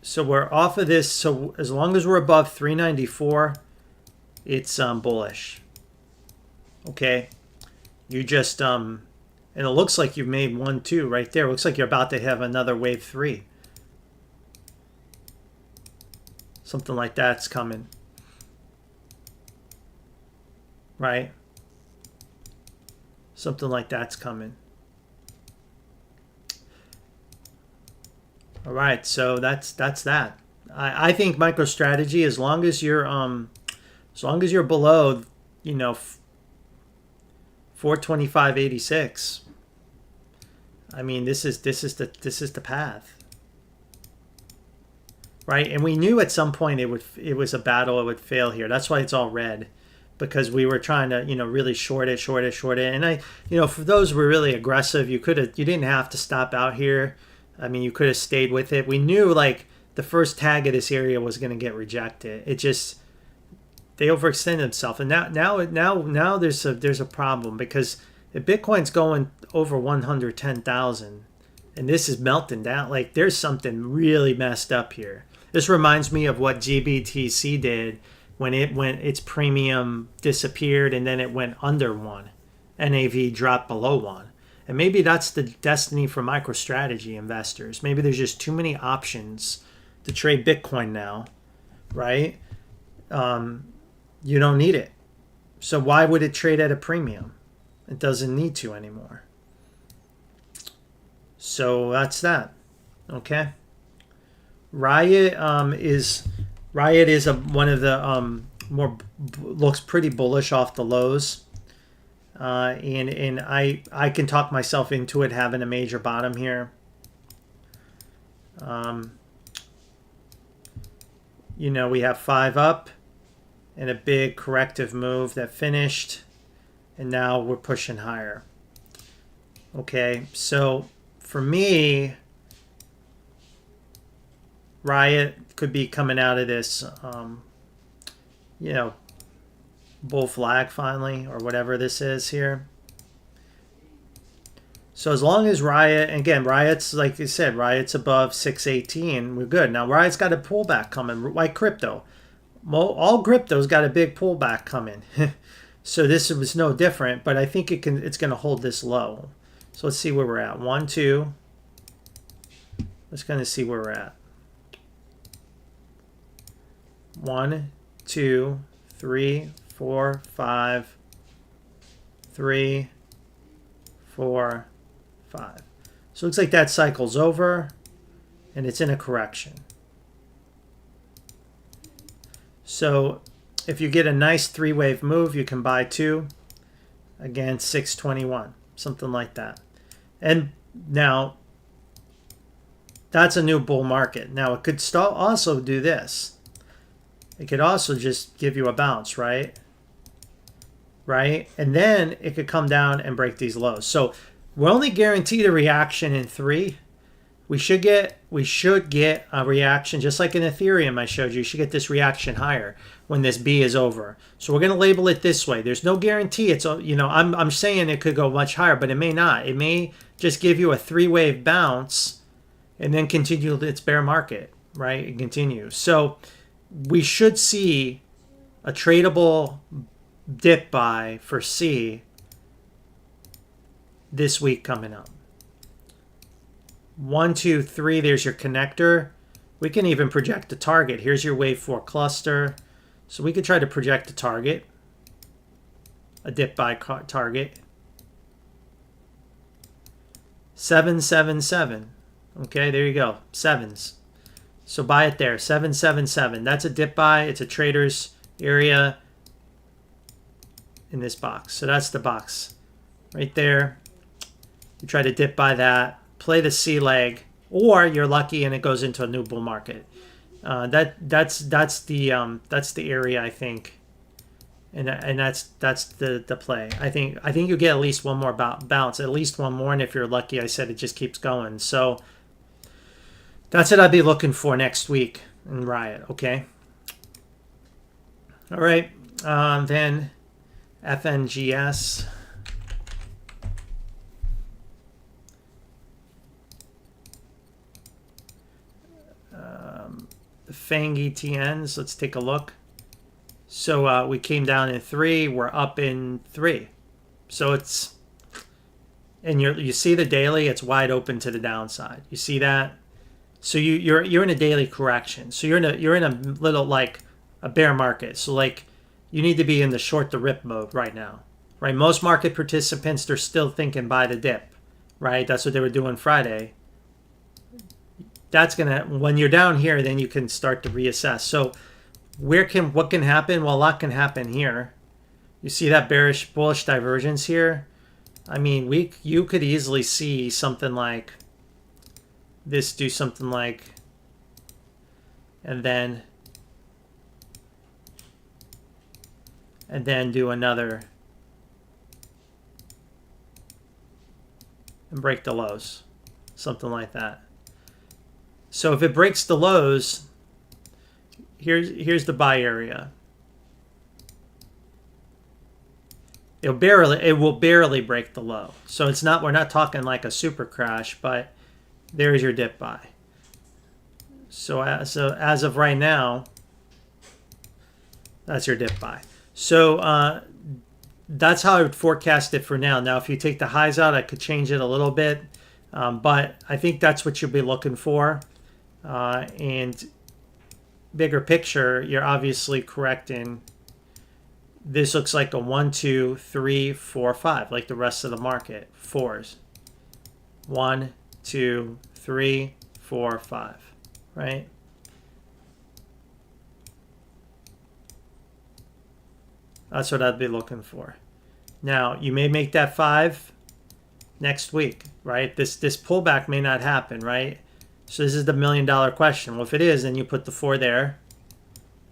So we're off of this. So as long as we're above 394, it's bullish. Okay. You just and it looks like you've made 1, 2 right there. It looks like you're about to have another wave 3. Something like that's coming. Right? Something like that's coming. All right, so that's that. I think MicroStrategy, as long as you're below, you know, 425.86. I mean, this is the path, right? And we knew at some point it was a battle. It would fail here. That's why it's all red, because we were trying to, you know, really short it. And you know, for those who were really aggressive, you didn't have to stop out here. I mean, you could have stayed with it. We knew like the first tag of this area was going to get rejected. It just, they overextended themselves, and now there's a problem, because if Bitcoin's going over 110,000 and this is melting down, like there's something really messed up here. This reminds me of what GBTC did when its premium disappeared and then it went under 1. NAV dropped below 1. And maybe that's the destiny for MicroStrategy investors. Maybe there's just too many options to trade Bitcoin now, right? You don't need it. So why would it trade at a premium? It doesn't need to anymore. So that's that. Okay. Riot is one of the more looks pretty bullish off the lows. And I can talk myself into it having a major bottom here. you know, we have 5 up and a big corrective move that finished, and now we're pushing higher. Okay, so for me, Riot could be coming out of this, you know, bull flag finally, or whatever this is here. So as long as Riot, again, Riot's, like you said, Riot's above 618, we're good. Now Riot's got a pullback coming, like crypto. All crypto's got a big pullback coming. So this was no different, but I think it's going to hold this low. So let's see where we're at. 1, 2. Let's kind of see where we're at. 1, 2, 3, 4, 5, 3, 4, 5. So it looks like that cycle's over and it's in a correction. So if you get a nice 3-wave move, you can buy 2. Again, 621, something like that. And now that's a new bull market. Now it could also do this. It could also just give you a bounce, right? Right? And then it could come down and break these lows. So we're only guaranteed a reaction in 3. We should get a reaction, just like in Ethereum I showed you. You should get this reaction higher when this B is over. So we're going to label it this way. There's no guarantee. It's, you know, I'm saying it could go much higher, but it may not. It may just give you a 3-wave bounce and then continue its bear market, right? And continue. So we should see a tradable dip buy for C this week coming up. 1, 2, 3, there's your connector. We can even project the target. Here's your wave 4 cluster. So we could try to project a target, a dip buy target. 777. Okay, there you go. 7s. So buy it there. 777. That's a dip buy. It's a trader's area in this box. So that's the box right there. You try to dip buy that. Play the C leg, or you're lucky and it goes into a new bull market. That's the area, I think, and that's the play. I think you get at least one more bounce, at least one more, and if you're lucky, I said it just keeps going. So that's what I'd be looking for next week in Riot. Okay. All right. Then FNGS. FANG ETNs, let's take a look. So we came down in 3, we're up in 3. So it's, and you see the daily, it's wide open to the downside. You see that? So you're in a daily correction. So you're in a little, like a bear market. So like you need to be in the short the rip mode right now, right? Most market participants, they're still thinking buy the dip, right? That's what they were doing Friday. That's gonna, when you're down here, then you can start to reassess. So what can happen? Well, a lot can happen here. You see that bullish divergence here? I mean, you could easily see something like this, do something like, and then do another and break the lows, something like that. So if it breaks the lows, here's the buy area. It will barely break the low. So it's not, we're not talking like a super crash, but there's your dip buy. So as of right now, that's your dip buy. So that's how I would forecast it for now. Now, if you take the highs out, I could change it a little bit, but I think that's what you'll be looking for. And bigger picture, you're obviously correct in this looks like a 1, 2, 3, 4, 5, like the rest of the market. 4s. 1, 2, 3, 4, 5, right? That's what I'd be looking for. Now, you may make that 5 next week, right? This pullback may not happen, right? So this is the $1 million question. Well, if it is, then you put the 4 there.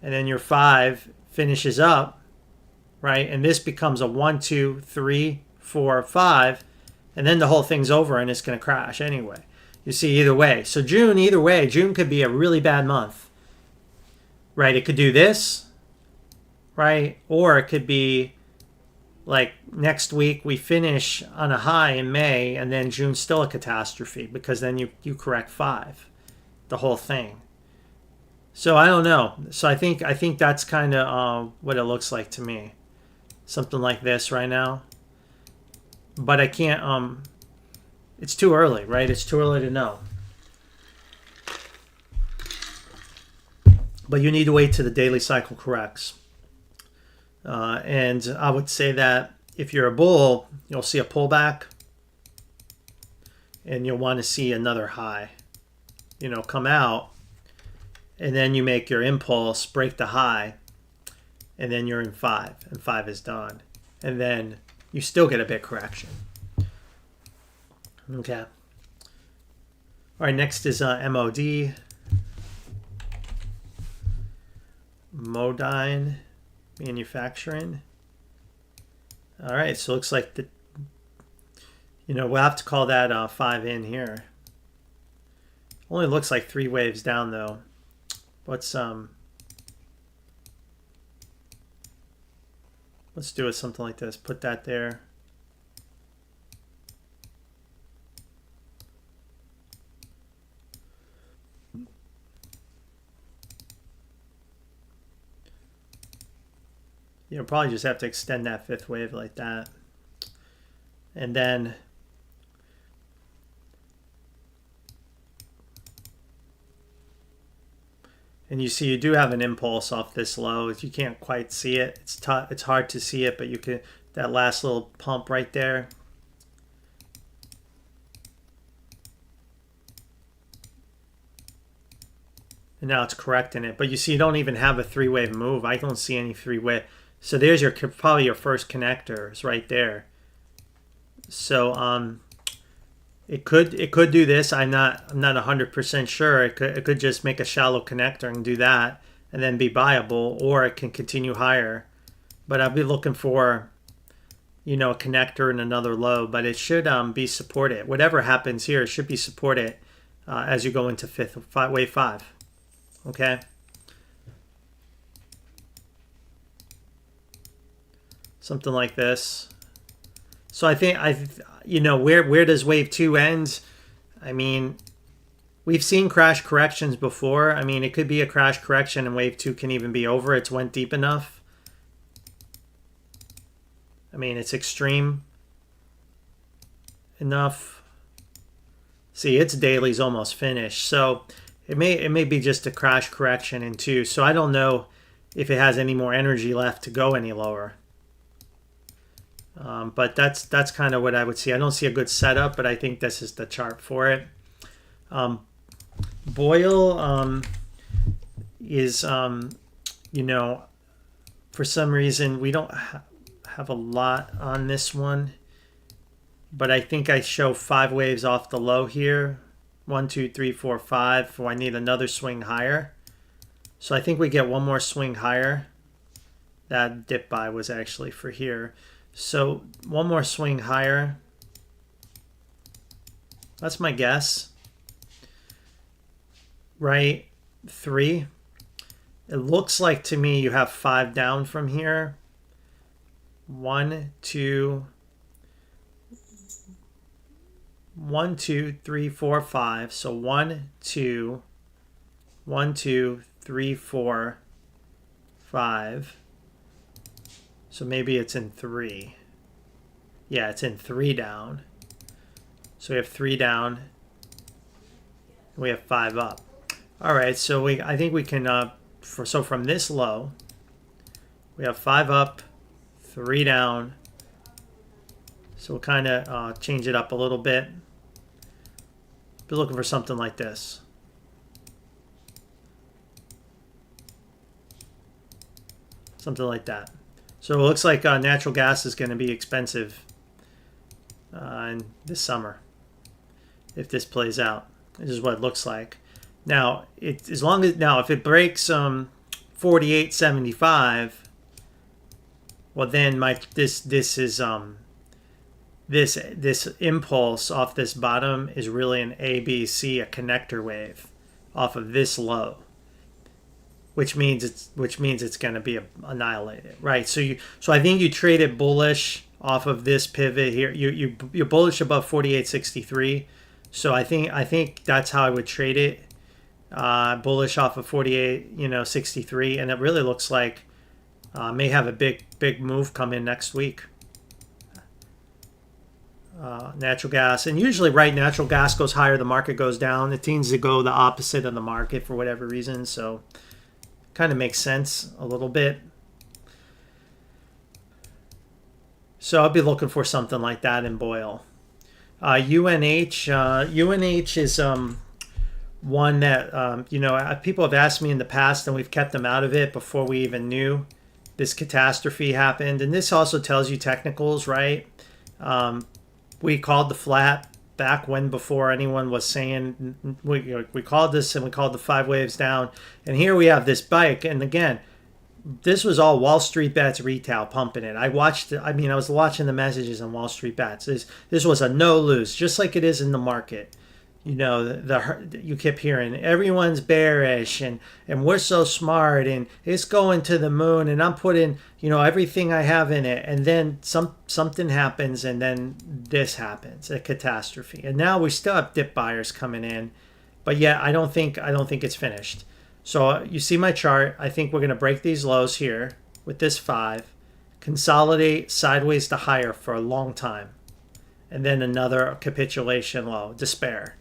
and then your 5 finishes up, right? And this becomes a 1, 2, 3, 4, 5, and then the whole thing's over and it's going to crash anyway. You see, either way. So June, either way, June could be a really bad month, right? It could do this, right? Or it could be like next week we finish on a high in May, and then June's still a catastrophe because then you correct 5, the whole thing. So I don't know. So I think that's kind of what it looks like to me. Something like this right now. But I can't, it's too early, right? It's too early to know. But you need to wait till the daily cycle corrects. And I would say that if you're a bull, you'll see a pullback. And you'll want to see another high, come out. And then you make your impulse, break the high. And then you're in 5. And 5 is done. And then you still get a bit correction. Okay. All right, next is MOD. Modine Manufacturing. All right, so it looks like we'll have to call that 5 in here. Only looks like 3 waves down though. Let's do it something like this. Put that there. You'll probably just have to extend that 5th wave like that. And then you see you do have an impulse off this low. You can't quite see it. It's hard to see it, but you can, that last little pump right there. And now it's correcting it. But you see you don't even have a 3-wave move. I don't see any 3-wave. So there's probably your first connectors right there. So it could do this. I'm not 100% sure. It could just make a shallow connector and do that and then be buyable, or it can continue higher. But I'll be looking for a connector and another low, but it should be supported. Whatever happens here, it should be supported as you go into wave 5. Okay. Something like this. So I think where does wave 2 end? I mean, we've seen crash corrections before. I mean, it could be a crash correction and wave 2 can even be over. It's went deep enough. I mean, it's extreme enough. See, its daily's almost finished. So it may be just a crash correction in 2. So I don't know if it has any more energy left to go any lower. But that's kind of what I would see. I don't see a good setup, but I think this is the chart for it. Boyle is, for some reason, we don't have a lot on this one. But I think I show 5 waves off the low here. 1, 2, 3, 4, 5. So I need another swing higher. So I think we get one more swing higher. That dip buy was actually for here. So one more swing higher. That's my guess. Right? 3. It looks like to me you have 5 down from here. 1, 2, 3, 4, 5. So 1, 2, 3, 4, 5. So maybe it's in 3. Yeah, it's in 3 down. So we have 3 down. And we have 5 up. All right, so I think we can, so from this low, we have 5 up, 3 down. So we'll kind of change it up a little bit. Be looking for something like this. Something like that. So it looks like natural gas is going to be expensive in this summer if this plays out. This is what it looks like. Now, if it breaks 48.75, well then this impulse off this bottom is really an ABC, a connector wave off of this low, which means it's going to be annihilated, right? So I think you trade it bullish off of this pivot here. You're bullish above 48.63, so I think that's how I would trade it. Bullish off of 48.63, and it really looks like may have a big move come in next week. Natural gas, and usually natural gas goes higher, the market goes down. It tends to go the opposite of the market for whatever reason, so kind of makes sense a little bit. So I'll be looking for something like that in Boyle. UNH is one that people have asked me in the past, and we've kept them out of it before we even knew this catastrophe happened. And this also tells you technicals, right? We called the flat back before anyone was saying, we called this, and we called the 5 waves down, and here we have this spike. And again, this was all Wall Street Bets retail pumping it. I was watching the messages on Wall Street Bets. This was a no lose, just like it is in the market. You kept hearing everyone's bearish, and we're so smart, and it's going to the moon, and I'm putting everything I have in it, and then something happens, and then this happens, a catastrophe. And now we still have dip buyers coming in, but yet I don't think it's finished. So you see my chart. I think we're going to break these lows here with this 5, consolidate sideways to higher for a long time, and then another capitulation low, despair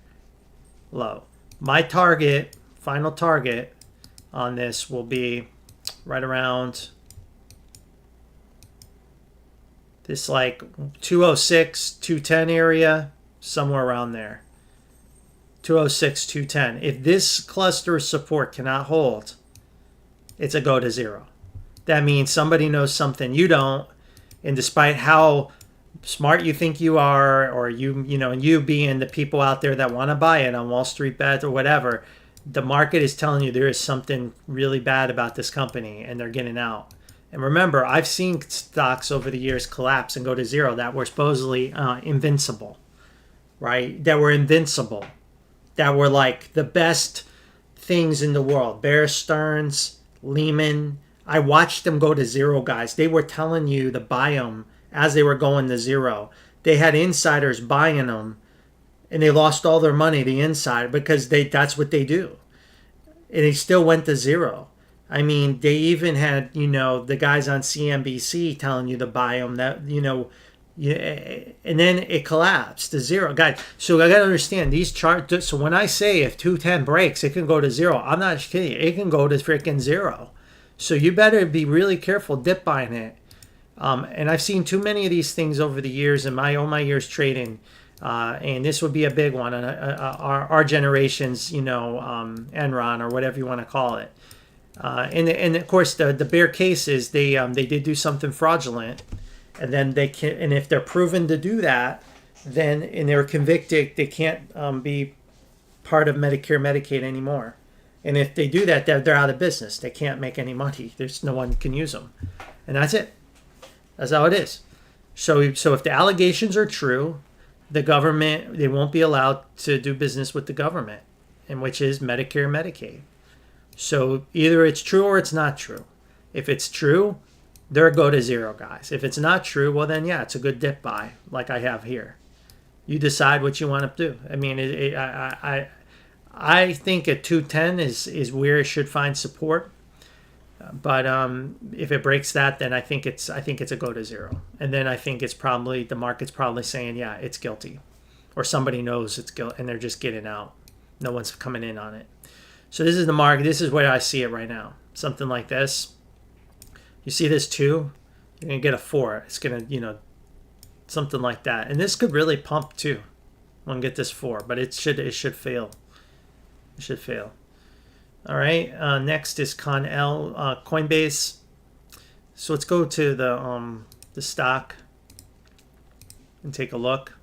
low. My final target on this will be right around this like 206, 210 area, somewhere around there. 206, 210. If this cluster of support cannot hold, it's a go to zero. That means somebody knows something you don't, and despite how smart you think you are, or you being the people out there that want to buy it on Wall Street Bets or whatever, the market is telling you there is something really bad about this company, and they're getting out. And remember, I've seen stocks over the years collapse and go to zero that were supposedly invincible, right? That were invincible, that were like the best things in the world. Bear Stearns, Lehman. I watched them go to zero, guys. They were telling you to buy them as they were going to zero. They had insiders buying them, and they lost all their money, the inside, because that's what they do. And they still went to zero. I mean, they even had, the guys on CNBC telling you to buy them, that, and then it collapsed to zero. Guys, so I got to understand these charts. So when I say if 210 breaks, it can go to zero, I'm not kidding you. It can go to freaking zero. So you better be really careful dip buying it. And I've seen too many of these things over the years in all my years trading. And this would be a big one. Our generation's, Enron or whatever you want to call it. And of course, the bear case is they did do something fraudulent. And then and if they're proven to do that, then, and they're convicted, they can't be part of Medicare, Medicaid anymore. And if they do that, they're out of business. They can't make any money. There's no one can use them. And that's it. That's how it is. So if the allegations are true, the government, they won't be allowed to do business with the government, and which is Medicare, Medicaid. So either it's true or it's not true. If it's true, they're go to zero, guys. If it's not true, well then, yeah, it's a good dip buy, like I have here. You decide what you want to do. I mean, I think at 210 is where it should find support. But if it breaks that, then I think it's a go to zero, and then I think it's probably the market's probably saying, yeah, it's guilty, or somebody knows it's guilty, and they're just getting out. No one's coming in on it. So this is the market. This is where I see it right now. Something like this. You see this 2, you're gonna get a 4. It's gonna, something like that, and this could really pump too. I'm gonna get this 4, but it should fail. It should fail. All right. Next is Coinbase. So let's go to the stock and take a look.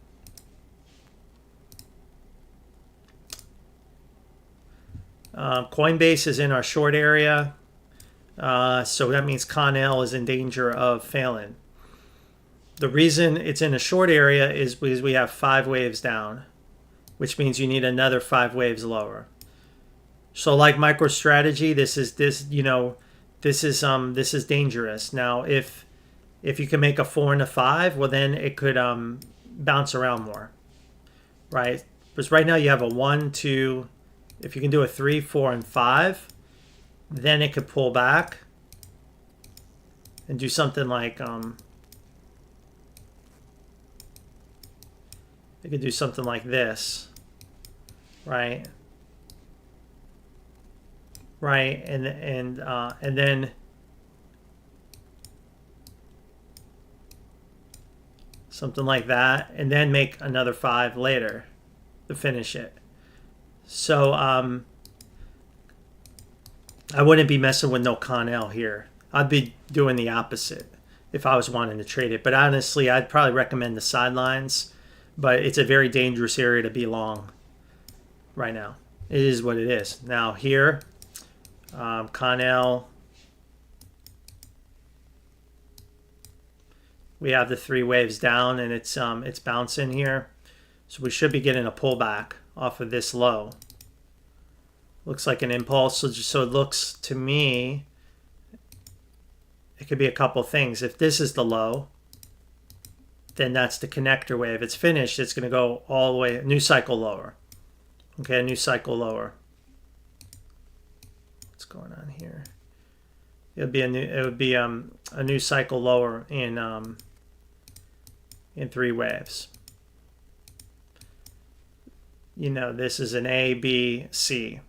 Coinbase is in our short area. So that means Con-L is in danger of failing. The reason it's in a short area is because we have 5 waves down, which means you need another 5 waves lower. So like MicroStrategy, this is dangerous. Now if you can make a 4 and a 5, well then it could bounce around more, right? Because right now you have a 1, 2. If you can do a 3, 4, and 5, then it could pull back and do something like it could do something like this, right? Right, and then something like that, and then make another 5 later to finish it. So I wouldn't be messing with no Con-L here. I'd be doing the opposite if I was wanting to trade it. But honestly, I'd probably recommend the sidelines. But it's a very dangerous area to be long right now. It is what it is. Now here, Con-L, we have the 3 waves down, and it's bouncing here. So we should be getting a pullback off of this low. Looks like an impulse. So it looks to me, it could be a couple things. If this is the low, then that's the connector wave. It's finished. It's going to go all the way, new cycle lower. Okay, a new cycle lower. What's going on here? It would be a new cycle lower in 3 waves. You know, this is an A, B, C.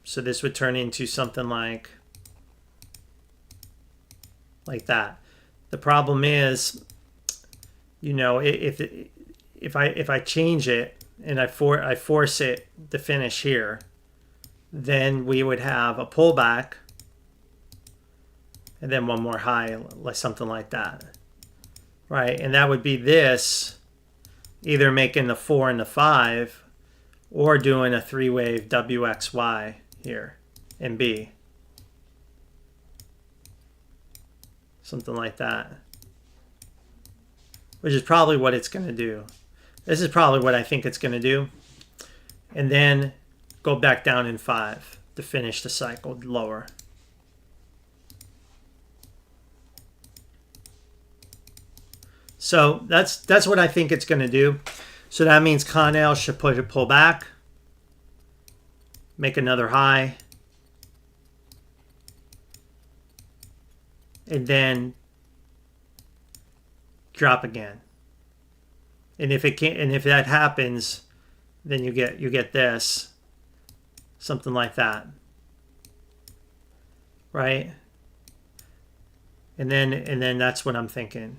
So this would turn into something like that. The problem is, you know, if I change it and I force it to finish here, then we would have a pullback and then one more high, like something like that, right? And that would be this, either making the 4 and the 5, or doing a 3-wave WXY here in B, something like that. Which is probably what it's going to do. This is probably what I think it's going to do. And then go back down in 5 to finish the cycle lower. So that's what I think it's going to do. So that means Con-L should pull back, make another high, and then drop again. And if that happens, then you get this, something like that, right? And then that's what I'm thinking.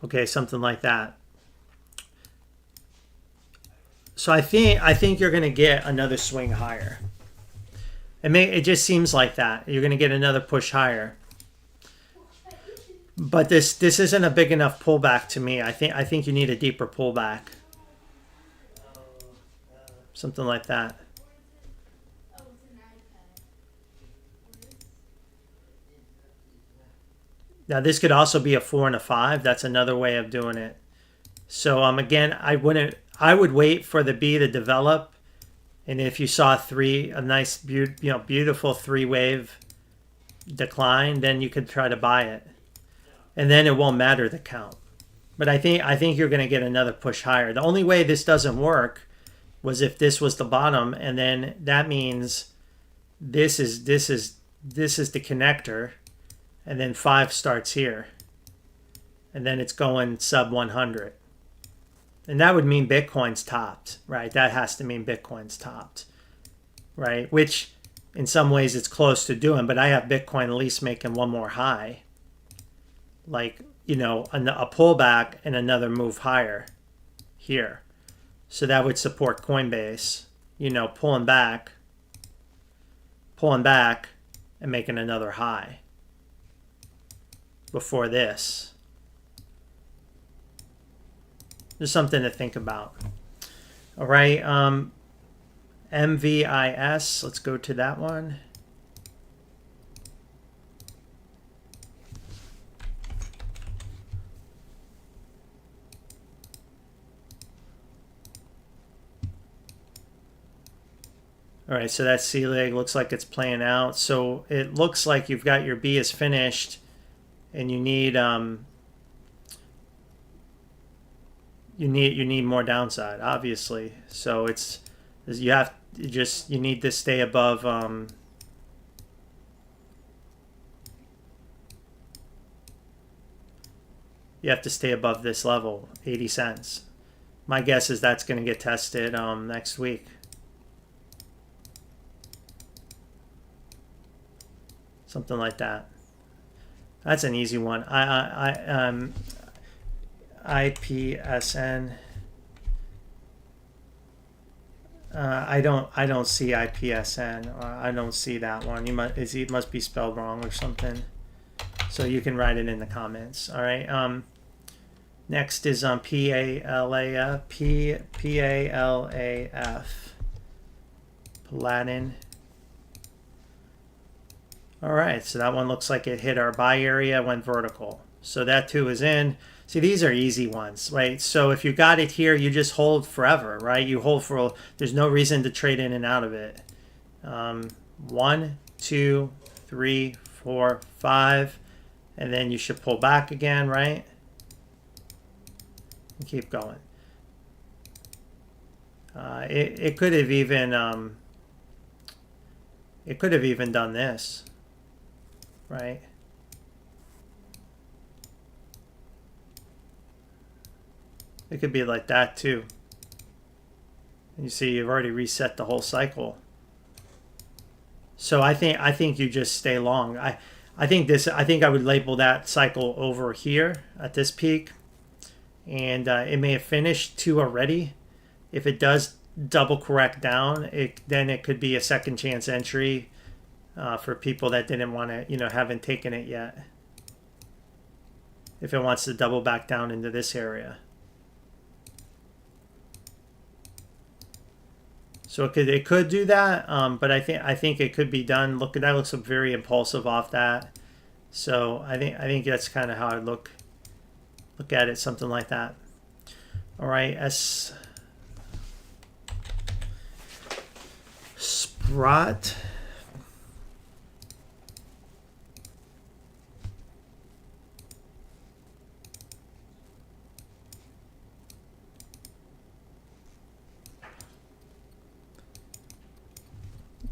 Okay, something like that. So I think you're going to get another swing higher. It just seems like that. You're going to get another push higher. But this isn't a big enough pullback to me. I think you need a deeper pullback. Something like that. Now this could also be a 4 and a 5. That's another way of doing it. So again, I would wait for the B to develop, and if you saw a nice beautiful 3-wave decline, then you could try to buy it. And then it won't matter the count. But I think you're going to get another push higher. The only way this doesn't work was if this was the bottom, and then that means this is the connector, and then 5 starts here, and then it's going sub 100. And that would mean Bitcoin's topped, right? That has to mean Bitcoin's topped, right? Which in some ways it's close to doing, but I have Bitcoin at least making one more high. Like, you know, a pullback and another move higher here. So that would support Coinbase, you know, pulling back and making another high before this. There's something to think about. All right, MVIS, let's go to that one. All right, so that C leg looks like it's playing out. So it looks like you've got your B is finished, and you need more downside, obviously. So you need to stay above you have to stay above this level, 80 cents. My guess is that's going to get tested next week. Something like that. That's an easy one. IPSN. I don't see IPSN. I don't see that one. It must be spelled wrong or something. So you can write it in the comments. All right. Next is on PALAF. Platinum. All right, so that one looks like it hit our buy area, went vertical. So that too is in. See, these are easy ones, right? So if you got it here, you just hold forever, right? You hold there's no reason to trade in and out of it. 1, 2, 3, 4, 5, and then you should pull back again, right? And keep going. It could have even done this. Right? It could be like that too. And you see you've already reset the whole cycle. So I think you just stay long. I think I would label that cycle over here at this peak. And it may have finished 2 already. If it does double correct down, then it could be a second chance entry. For people that didn't want to, haven't taken it yet. If it wants to double back down into this area. So it could do that, but I think it could be done. Look, that looks very impulsive off that. So I think that's kind of how I look at it, something like that. All right, Sprott.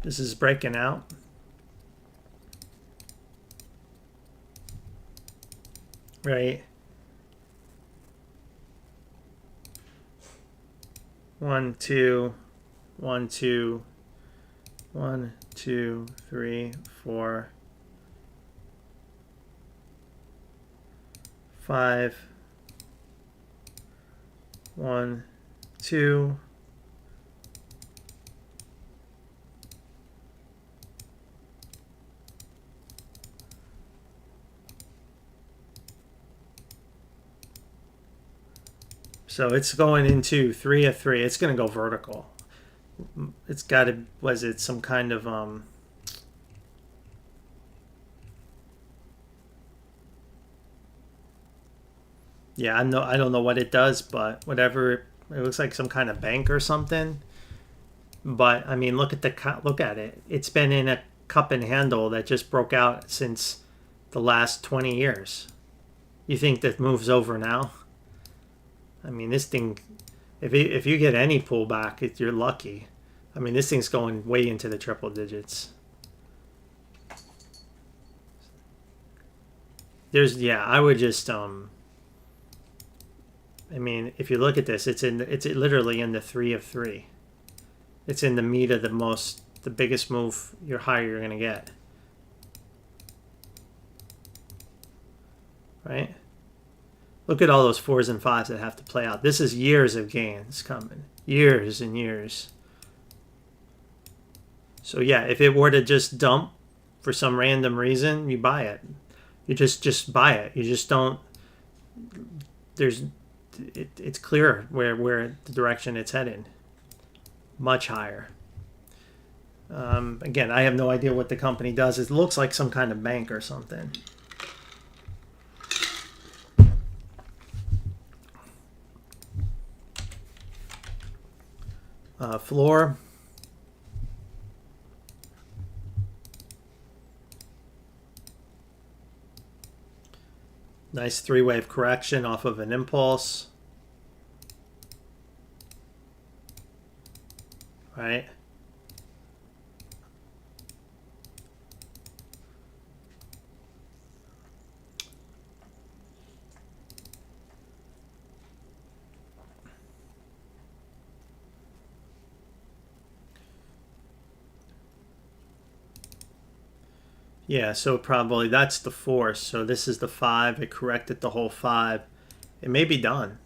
This is breaking out. Right. 1, 2, 1, 2, 1, 2, 3, 4, 5, 1, 2. So it's going into 3 of 3. It's going to go vertical. It's got to, was it some kind of yeah, I don't know what it does, but whatever, it looks like some kind of bank or something. But I mean, look at it. It's been in a cup and handle that just broke out since the last 20 years. You think that moves over now? I mean, this thing, if you get any pullback, you're lucky. I mean, this thing's going way into the triple digits. I would just I mean, if you look at this, it's literally in the 3 of 3. It's in the meat of the biggest move, you're higher you're gonna get. Right? Look at all those 4s and 5s that have to play out. This is years of gains coming. Years and years. So yeah, if it were to just dump for some random reason, you buy it. You just buy it. You just don't. It's clear where the direction it's heading. Much higher. Again, I have no idea what the company does. It looks like some kind of bank or something. Floor. Nice three-wave correction off of an impulse. Right? Yeah, so probably that's the 4. So this is the 5. It corrected the whole 5. It may be done.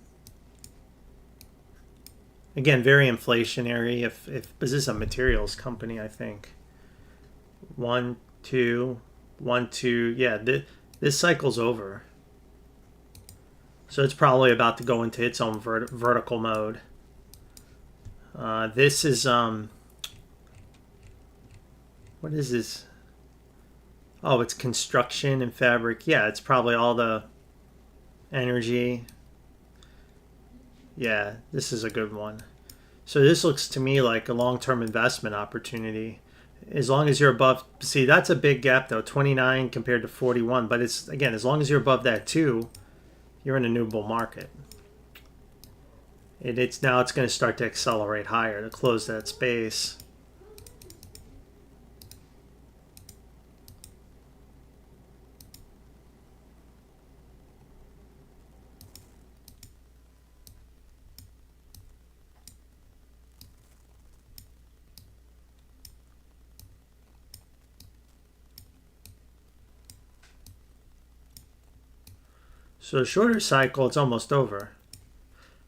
Again, very inflationary. If this is a materials company, I think. 1, 2, 1, 2. Yeah, this cycle's over. So it's probably about to go into its own vertical mode. This is what is this? Oh, it's construction and fabric. Yeah, it's probably all the energy. Yeah, this is a good one. So this looks to me like a long-term investment opportunity. As long as you're above, see, that's a big gap though, 29 compared to 41. But it's, again, as long as you're above that 2, you're in a new bull market. It's now it's going to start to accelerate higher to close that space. So a shorter cycle, it's almost over.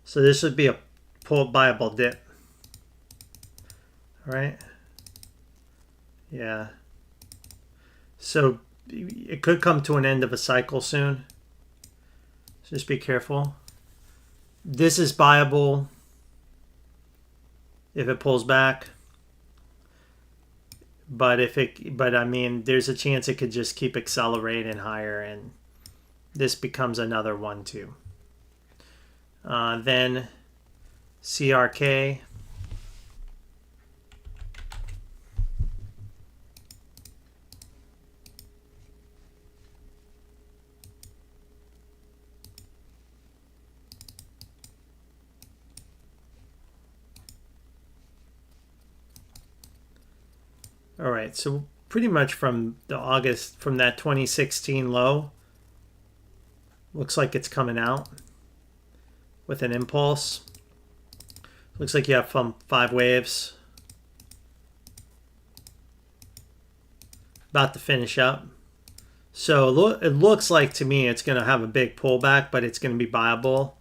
So this would be a pull buyable dip. All right? Yeah. So it could come to an end of a cycle soon. So just be careful. This is buyable if it pulls back. But I mean, there's a chance it could just keep accelerating higher, and this becomes another 1, 2. Then CRK. All right, so pretty much from that 2016 low, looks like it's coming out with an impulse. Looks like you have 5 waves. About to finish up. So it looks like to me it's going to have a big pullback, but it's going to be buyable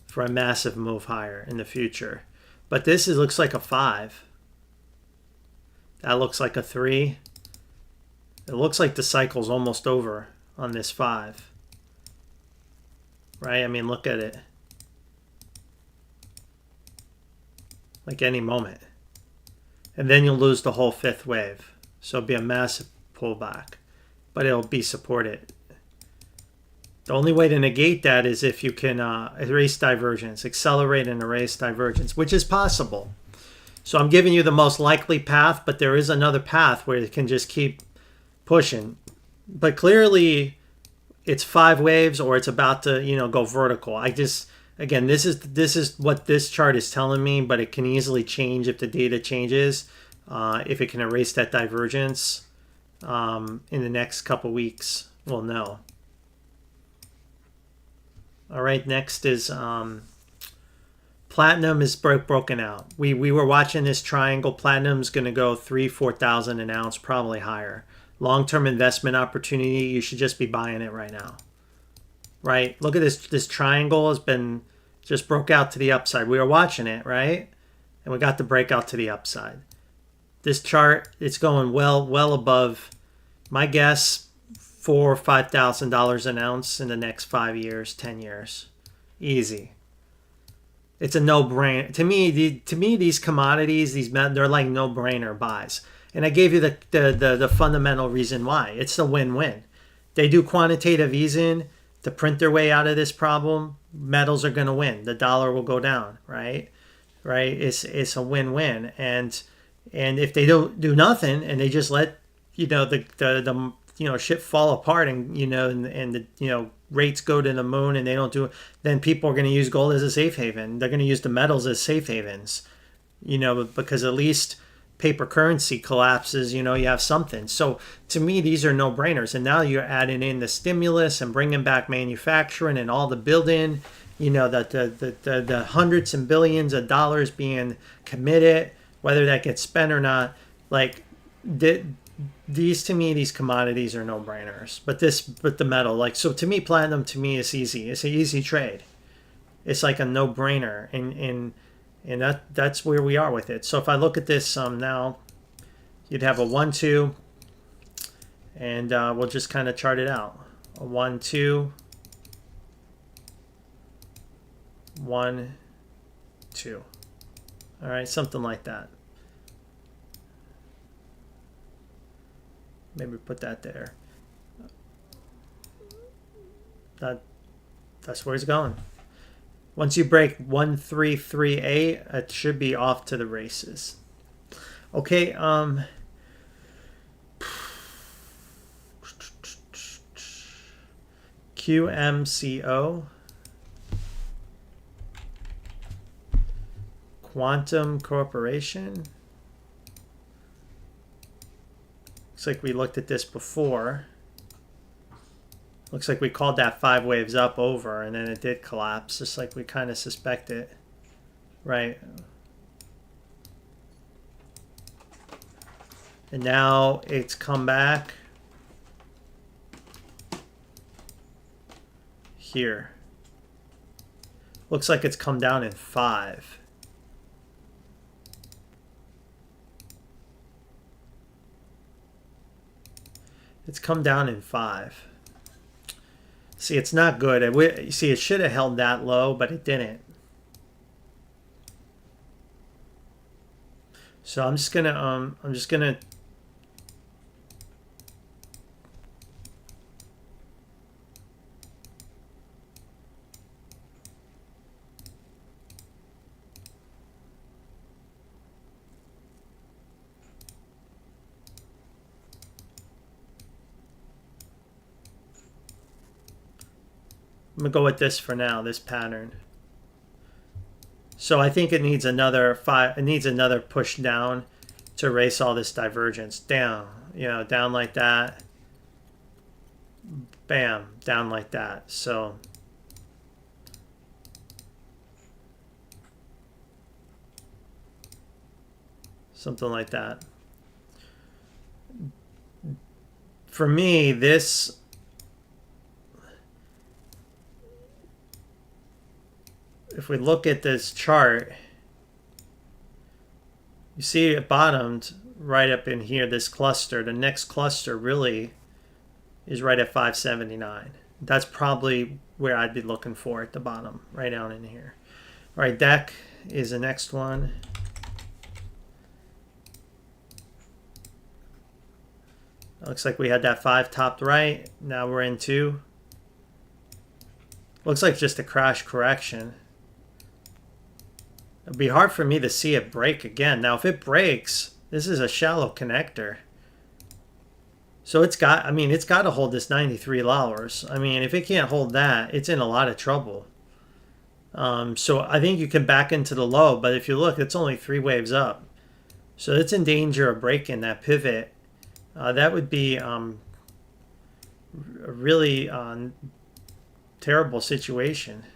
for a massive move higher in the future. But this looks like a 5. That looks like a 3. It looks like the cycle's almost over on this 5. Right? I mean, look at it. Like any moment. And then you'll lose the whole 5th wave. So it'll be a massive pullback. But it'll be supported. The only way to negate that is if you can erase divergence, accelerate and erase divergence, which is possible. So I'm giving you the most likely path, but there is another path where it can just keep pushing. But clearly, it's 5 waves or it's about to, go vertical. Again, this is what this chart is telling me, but it can easily change if the data changes. If it can erase that divergence in the next couple weeks, we'll know. All right, next is Platinum is broken out. We were watching this triangle. Platinum's going to go 3,000-4,000 an ounce, probably higher. Long-term investment opportunity. You should just be buying it right now. Right? Look at this. This triangle has been just broke out to the upside. We were watching it, right? And we got the breakout to the upside. This chart, it's going well above, my guess, $4,000 or $5,000 an ounce in the next 5 years, 10 years. Easy. It's a no-brainer. To me, these commodities, they're like no-brainer buys. And I gave you the fundamental reason why. It's a win-win. They do quantitative easing to print their way out of this problem. Metals are going to win. The dollar will go down, right? Right? It's a win-win. And if they don't do nothing and they just let the shit fall apart, and and the rates go to the moon, and they don't do it, then people are going to use gold as a safe haven. They're going to use the metals as safe havens, because at least paper currency collapses, you have something. So to me, these are no-brainers. And now you're adding in the stimulus and bringing back manufacturing and all the building, that the hundreds and billions of dollars being committed, whether that gets spent or not. Like, these, to me, these commodities are no-brainers. But the metal, so to me, platinum to me is easy. It's an easy trade. It's like a no-brainer, and that's where we are with it. So if I look at this now, you'd have a 1-2, and we'll just kind of chart it out. A 1-2, 1-2. All right, something like that. Maybe put that there. That's where it's going. Once you break 1338, it should be off to the races. Okay, QMCO, Quantum Corporation. Looks like we looked at this before. Looks like we called that 5 waves up over, and then it did collapse, just like we kind of suspected, right? And now it's come back here. Looks like it's come down in 5. It's come down in 5. See, it's not good. See, it should have held that low, but it didn't. So I'm just gonna I'm gonna go with this for now, this pattern. So I think it needs another 5. It needs another push down to erase all this divergence down. Down like that. Bam, down like that. So something like that. For me, this. If we look at this chart, you see it bottomed right up in here, this cluster. The next cluster really is right at 579. That's probably where I'd be looking for at the bottom, right down in here. All right, Deck is the next one. Looks like we had that 5 topped right. Now we're in 2. Looks like just a crash correction. It'd be hard for me to see it break again. Now, if it breaks, this is a shallow connector. So it's got to hold this 93 hours. I mean, if it can't hold that, it's in a lot of trouble. So I think you can back into the low, but if you look, it's only 3 waves up. So it's in danger of breaking that pivot. That would be a really terrible situation.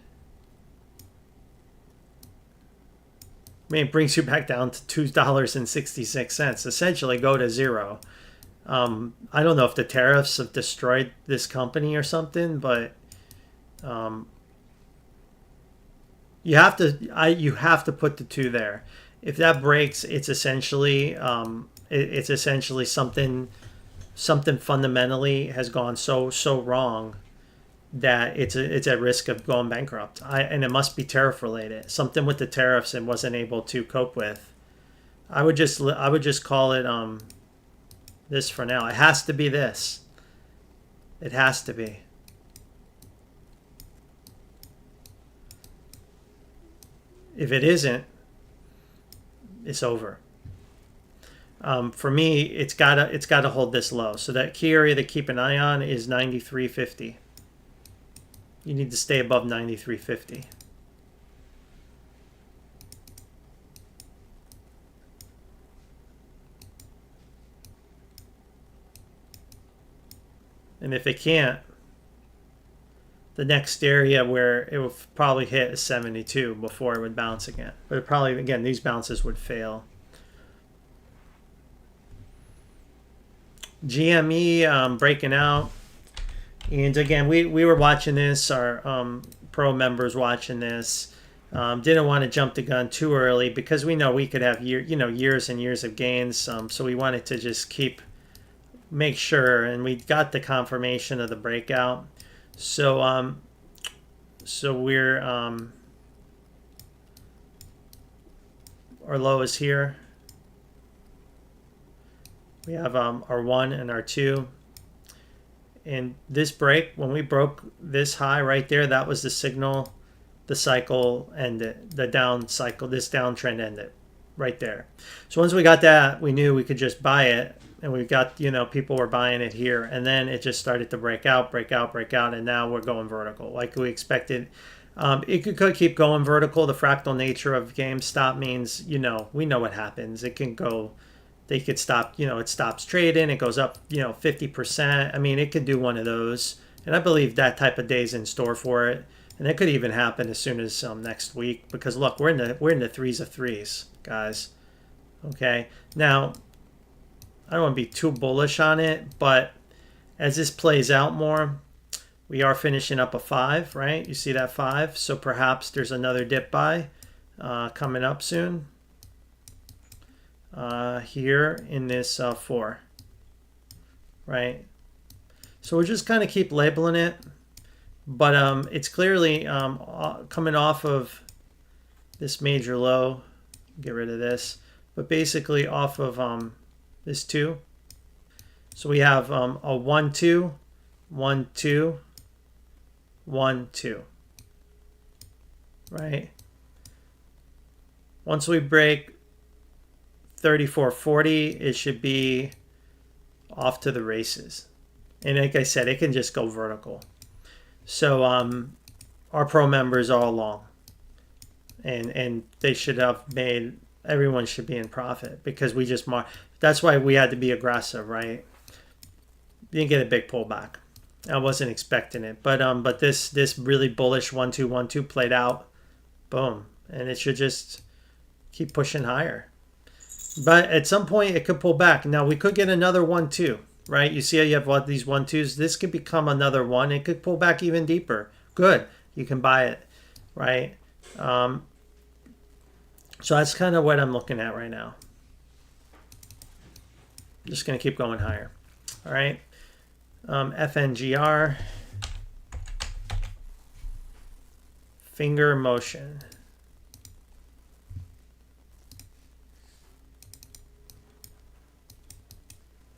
I mean, it brings you back down to $2.66. Essentially, go to 0. I don't know if the tariffs have destroyed this company or something, but you have to put the 2 there. If that breaks, it's essentially something fundamentally has gone so wrong that it's at risk of going bankrupt. And it must be tariff related. Something with the tariffs and wasn't able to cope with. I would just call it this for now. It has to be this. It has to be. If it isn't, it's over. For me, it's gotta hold this low. So that key area to keep an eye on is 93.50. You need to stay above 93.50. And if it can't, the next area where it will probably hit is 72 before it would bounce again. But it probably, again, these bounces would fail. GME breaking out. And again, we were watching this, our pro members watching this. Didn't want to jump the gun too early because we know we could have years and years of gains. So we wanted to just make sure, and we got the confirmation of the breakout. So we're our low is here. We have our 1 and our 2. And this break, when we broke this high right there, that was the signal the cycle ended, the down cycle, this downtrend ended right there. So once we got that, we knew we could just buy it. And we got, people were buying it here. And then it just started to break out. And now we're going vertical like we expected. It could keep going vertical. The fractal nature of GameStop means, we know what happens. It can go, they could stop, it stops trading. It goes up, 50%. I mean, it could do one of those. And I believe that type of day is in store for it. And that could even happen as soon as next week. Because look, we're in the threes of threes, guys. Okay. Now, I don't want to be too bullish on it, but as this plays out more, we are finishing up a 5, right? You see that 5? So perhaps there's another dip buy coming up soon here in this 4, right? So we'll just kind of keep labeling it, but it's clearly coming off of this major low. Get rid of this, but basically off of this 2. So we have a 1 2 1 2 1 2, right? Once we break 34.40, it should be off to the races. And like I said, it can just go vertical. So our pro members are all long, and they should have made, everyone should be in profit because we just that's why we had to be aggressive, right? Didn't get a big pullback. I wasn't expecting it, but this really bullish 1 2 1 2 played out, boom, and it should just keep pushing higher. But at some point it could pull back. Now we could get another 1 2, right? You see how you have what these 1 2s. This could become another 1. It could pull back even deeper. Good, you can buy it, right? So that's kind of what I'm looking at right now. Just going to keep going higher. All right. FNGR. Finger motion.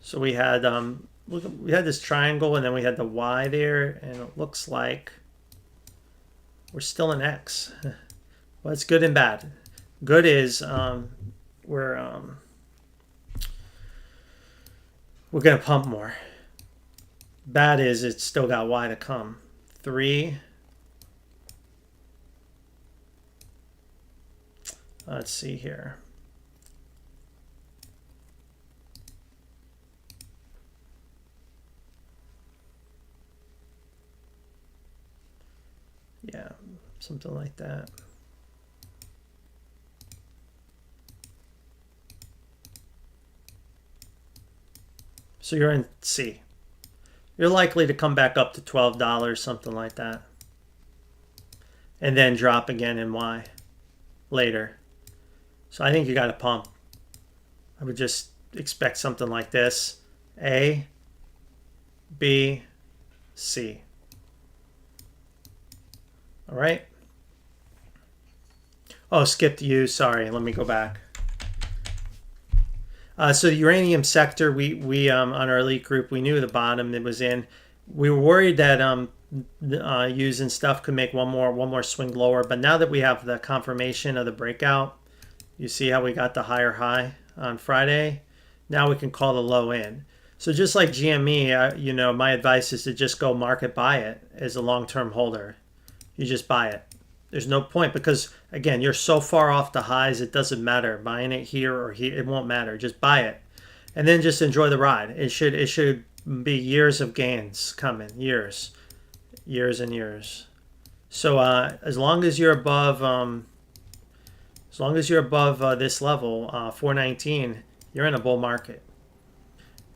So we had we had this triangle and then we had the Y there, and it looks like we're still in X. Well, it's good and bad. Good is we're gonna pump more. Bad is it's still got Y to come. 3. Let's see here. Yeah, something like that. So you're in C. You're likely to come back up to $12, something like that. And then drop again in Y later. So I think you got to pump. I would just expect something like this. A, B, C. All right. Oh, skipped U. Sorry. Let me go back. So the uranium sector, we on our elite group, we knew the bottom it was in. We were worried that using stuff could make one more swing lower, but now that we have the confirmation of the breakout, you see how we got the higher high on Friday. Now we can call the low in. So just like GME, you know, my advice is to just go market buy it as a long-term holder. You just buy it. There's no point because, again, you're so far off the highs, it doesn't matter. Buying it here or here, it won't matter. Just buy it. And then just enjoy the ride. It should be years of gains coming. Years. Years and years. So as long as you're above this level, 419, you're in a bull market.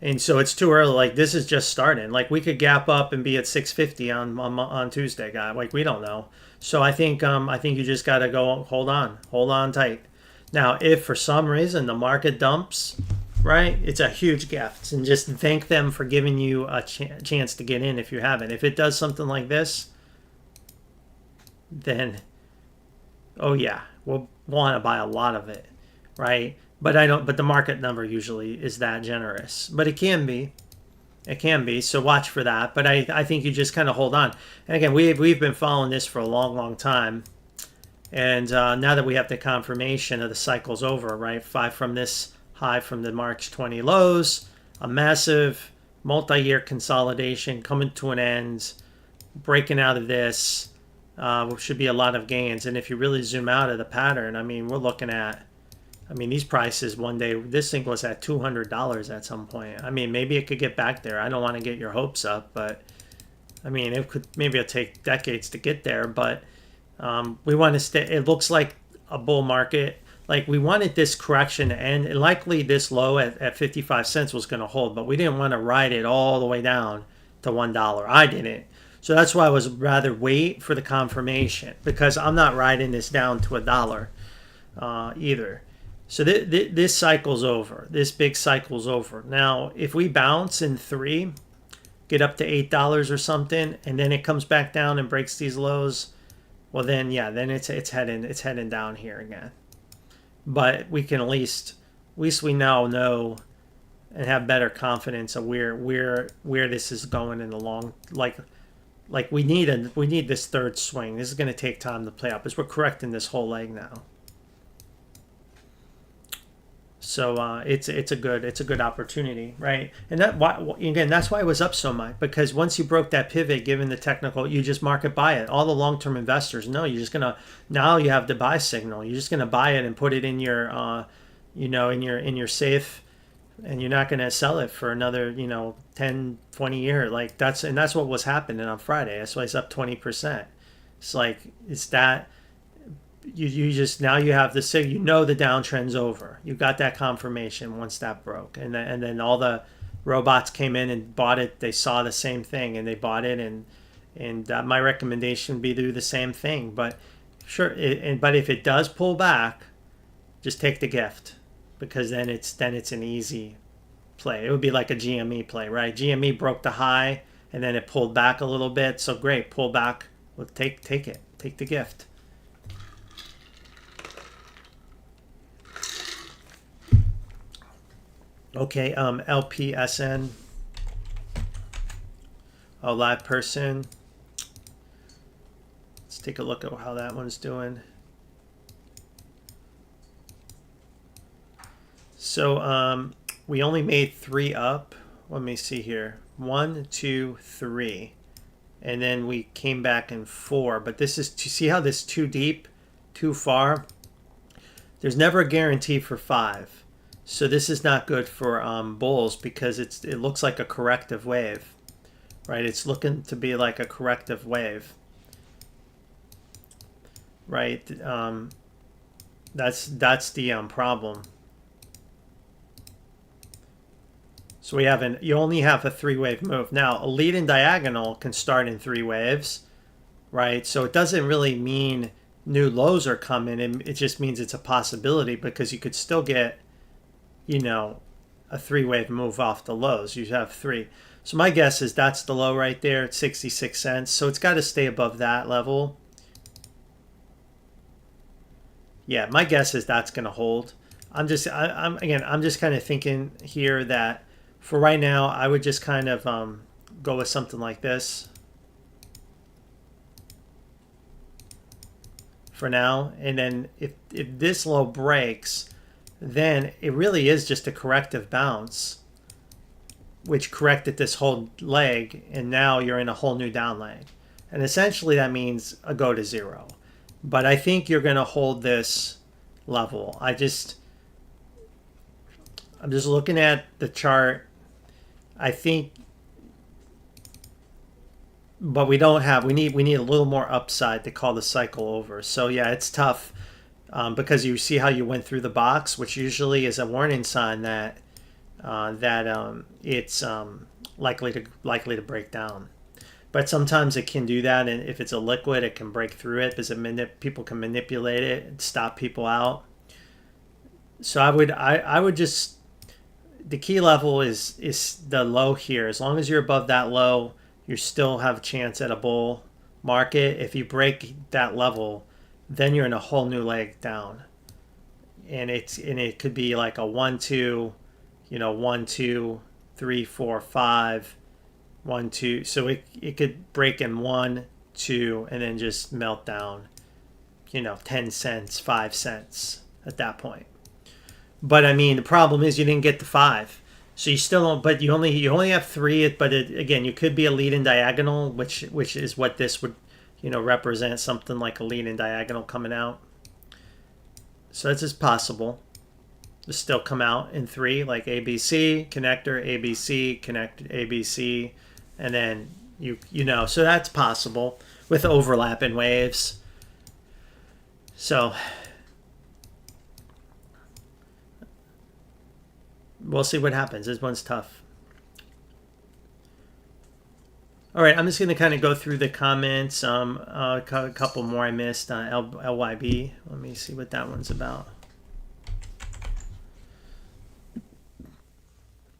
And so it's too early. Like, this is just starting. Like, we could gap up and be at 650 on Tuesday, guy. Like, we don't know. So I think you just got to go hold on tight. Now, if for some reason the market dumps, right, it's a huge gift, and just thank them for giving you a chance to get in if you haven't. If it does something like this, then, oh yeah, we'll want to buy a lot of it, right? But the market number usually is that generous. But it can be. It can be. So watch for that. But I think you just kind of hold on. And again, we've been following this for a long, long time. And now that we have the confirmation of the cycle's over, right? From this high from the March 20 lows, a massive multi-year consolidation coming to an end, breaking out of this, should be a lot of gains. And if you really zoom out of the pattern, I mean, we're looking at, these prices one day, this thing was at $200 at some point. I mean, maybe it could get back there. I don't want to get your hopes up, but I mean, maybe it'll take decades to get there, but we want to stay. It looks like a bull market. Like, we wanted this correction to end, and likely this low at 55 cents was going to hold, but we didn't want to ride it all the way down to $1. I didn't. So that's why I was rather wait for the confirmation, because I'm not riding this down to $1 either. So this cycle's over. This big cycle's over. Now, if we bounce in 3, get up to $8 or something, and then it comes back down and breaks these lows, well then, yeah, then it's heading down here again. But we can at least we now know and have better confidence of where this is going in the long, like we need this third swing. This is going to take time to play out because we're correcting this whole leg now. So it's a good opportunity, right? And that's why it was up so much, because once you broke that pivot, given the technical, you just market buy it. All the long-term investors know you're just gonna, now you have the buy signal. You're just gonna buy it and put it in your in your safe, and you're not gonna sell it for another 10, 20 years. Like that's what was happening on Friday. That's why it's up 20%. It's like it's that. You just, now you have the the downtrend's over. You got that confirmation once that broke, and then all the robots came in and bought it. They saw the same thing and they bought it, and my recommendation would be to do the same thing. But sure, but if it does pull back, just take the gift, because then it's an easy play. It would be like a GME play, right? GME broke the high and then it pulled back a little bit. So great, pull back. Well, take it. Take the gift. Okay, LPSN, a live person. Let's take a look at how that one's doing. So we only made 3 up. Let me see here. 1, 2, 3. And then we came back in 4. But this is, to see how this is too deep, too far. There's never a guarantee for 5. So this is not good for bulls, because it looks like a corrective wave, right? It's looking to be like a corrective wave, right? That's the problem. So you only have a 3-wave move. Now, a lead in diagonal can start in 3 waves, right? So it doesn't really mean new lows are coming, and it just means it's a possibility, because you could still get a 3-wave move off the lows. You have 3. So my guess is that's the low right there at 66 cents. So it's got to stay above that level. Yeah, my guess is that's going to hold. I'm just kind of thinking here that for right now, I would just kind of go with something like this for now. And then if this low breaks, then it really is just a corrective bounce, which corrected this whole leg, and now you're in a whole new down leg. And essentially that means a go to zero. But I think you're going to hold this level. I'm just looking at the chart. I think, but we need a little more upside to call the cycle over. So yeah, it's tough because you see how you went through the box, which usually is a warning sign that it's likely to break down. But sometimes it can do that, and if it's a liquid, it can break through it because people can manipulate it and stop people out. So I would just, the key level is the low here. As long as you're above that low, you still have a chance at a bull market. If you break that level, then you're in a whole new leg down, and it could be like a 1 2, 1 2 3 4 5. 1 2, so it could break in 1 2 and then just melt down 10 cents 5 cents at that point. But I mean, the problem is you didn't get the 5, so you still don't, but you only have 3. But again, you could be a lead in diagonal, which is what this would represent, something like a lead in diagonal coming out. So that's just possible to still come out in 3, like ABC connector, ABC connect, ABC. And then so that's possible with overlap in waves. So we'll see what happens. This one's tough. All right, I'm just going to kind of go through the comments. A couple more I missed. LYB. Let me see what that one's about.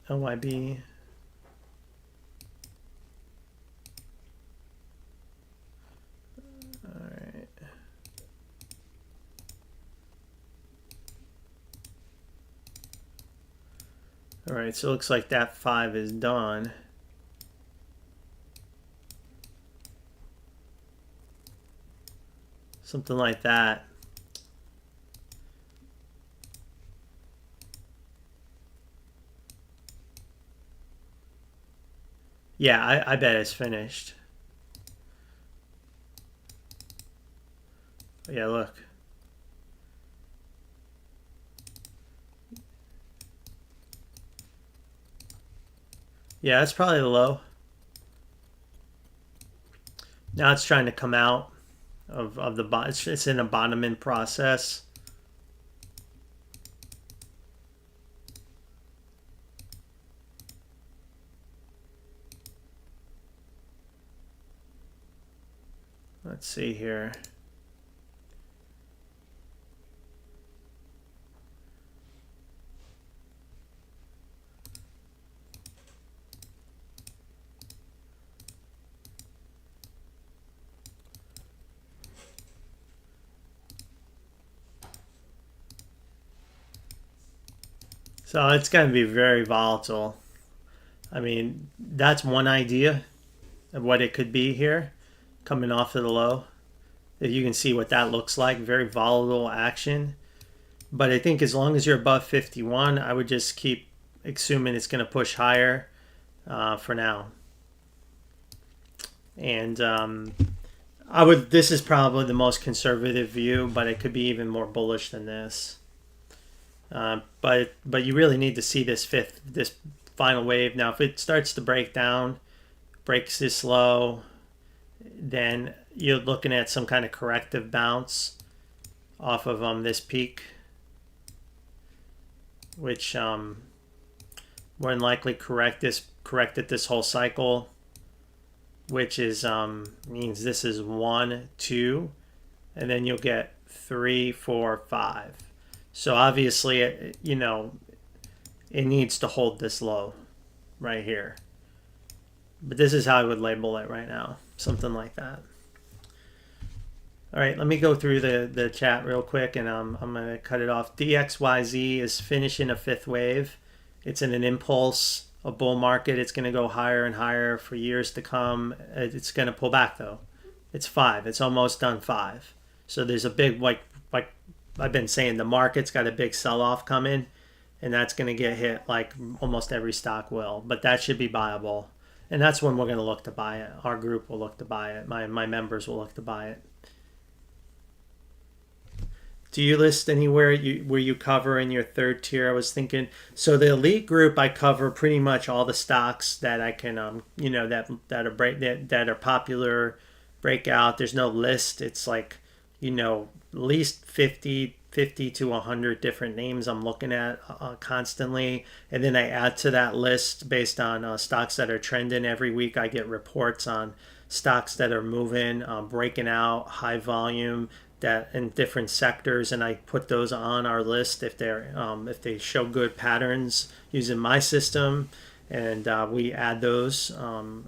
LYB. All right, so it looks like that 5 is done. Something like that. Yeah, I bet it's finished. Yeah, look. Yeah, that's probably the low. Now it's trying to come out of the bottom. It's in a bottoming process. Let's see here. So it's going to be very volatile. I mean, that's one idea of what it could be here, coming off of the low. If you can see what that looks like, very volatile action. But I think as long as you're above 51, I would just keep assuming it's going to push higher for now. And this is probably the most conservative view, but it could be even more bullish than this. But you really need to see this final wave. Now, if it starts to break down, breaks this low, then you're looking at some kind of corrective bounce off of this peak, which more than likely corrected this whole cycle, which is means this is 1 2, and then you'll get 3 4 5. So obviously, it needs to hold this low right here. But this is how I would label it right now. Something like that. All right, let me go through the chat real quick, and I'm going to cut it off. DXYZ is finishing a 5th wave. It's in an impulse, a bull market. It's going to go higher and higher for years to come. It's going to pull back, though. It's 5. It's almost done 5. So there's a big, like I've been saying the market's got a big sell-off coming, and that's going to get hit like almost every stock will. But that should be buyable, and that's when we're going to look to buy it. Our group will look to buy it. My members will look to buy it. Do you list anywhere where you cover in your third tier? I was thinking, so the elite group, I cover pretty much all the stocks that I can, you know, that are popular, breakout. There's no list. It's like, you know, at least 50 to 100 different names I'm looking at constantly. And then I add to that list based on stocks that are trending. Every week I get reports on stocks that are moving, breaking out, high volume, that in different sectors, and I put those on our list if they show good patterns using my system, and we add those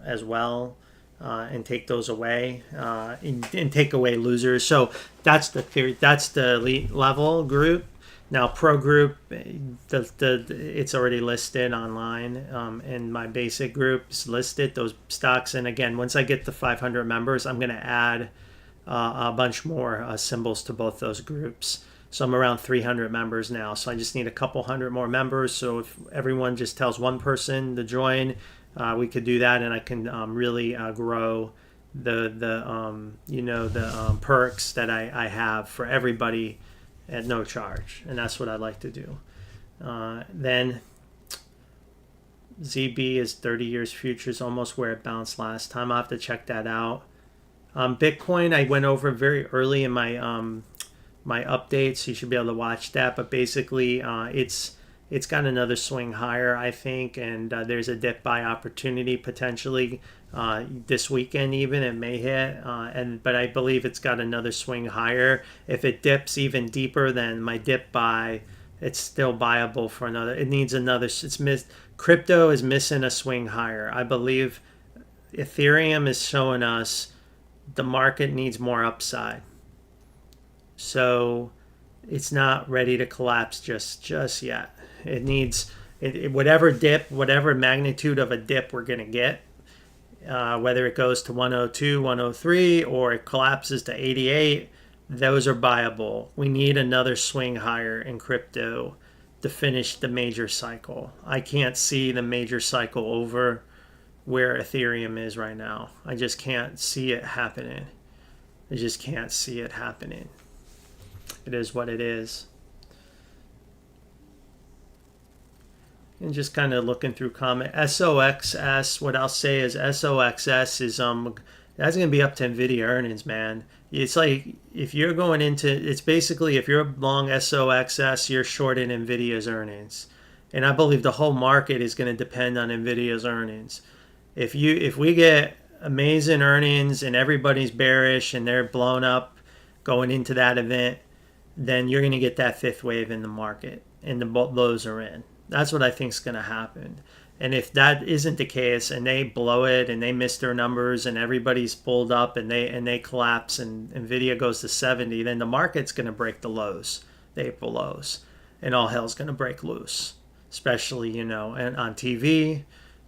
as well, and take those away, and take away losers. So that's the theory. That's the elite level group. Now pro group, it's already listed online, and my basic group is listed those stocks. And again, once I get to 500 members, I'm going to add a bunch more symbols to both those groups. So I'm around 300 members now. So I just need a couple hundred more members. So if everyone just tells one person to join, we could do that, and I can really grow the perks that I have for everybody at no charge, and that's what I'd like to do. Then ZB is 30 years futures, almost where it bounced last time. I'll have to check that out. Bitcoin, I went over very early in my my updates. You should be able to watch that. But basically, it's got another swing higher, I think, and there's a dip buy opportunity potentially this weekend. Even it may hit, but I believe it's got another swing higher. If it dips even deeper than my dip buy, it's still buyable for another. It needs another. Crypto is missing a swing higher. I believe Ethereum is showing us the market needs more upside, so it's not ready to collapse just yet. It needs whatever dip, whatever magnitude of a dip we're going to get, whether it goes to 102, 103, or it collapses to 88, those are buyable. We need another swing higher in crypto to finish the major cycle. I can't see the major cycle over where Ethereum is right now. I just can't see it happening. I just can't see it happening. It is what it is. And just kind of looking through comment. SOXS, what I'll say is SOXS is that's going to be up to Nvidia earnings, man. It's like if you're going into, it's basically if you're long SOXS, you're short in Nvidia's earnings. And I believe the whole market is going to depend on Nvidia's earnings. If we get amazing earnings and everybody's bearish and they're blown up going into that event, then you're going to get that fifth wave in the market and the lows are in. That's what I think is going to happen. And if that isn't the case and they blow it and they miss their numbers and everybody's pulled up and they collapse and Nvidia goes to 70, then the market's going to break the lows, the April lows, and all hell's going to break loose, especially and on TV.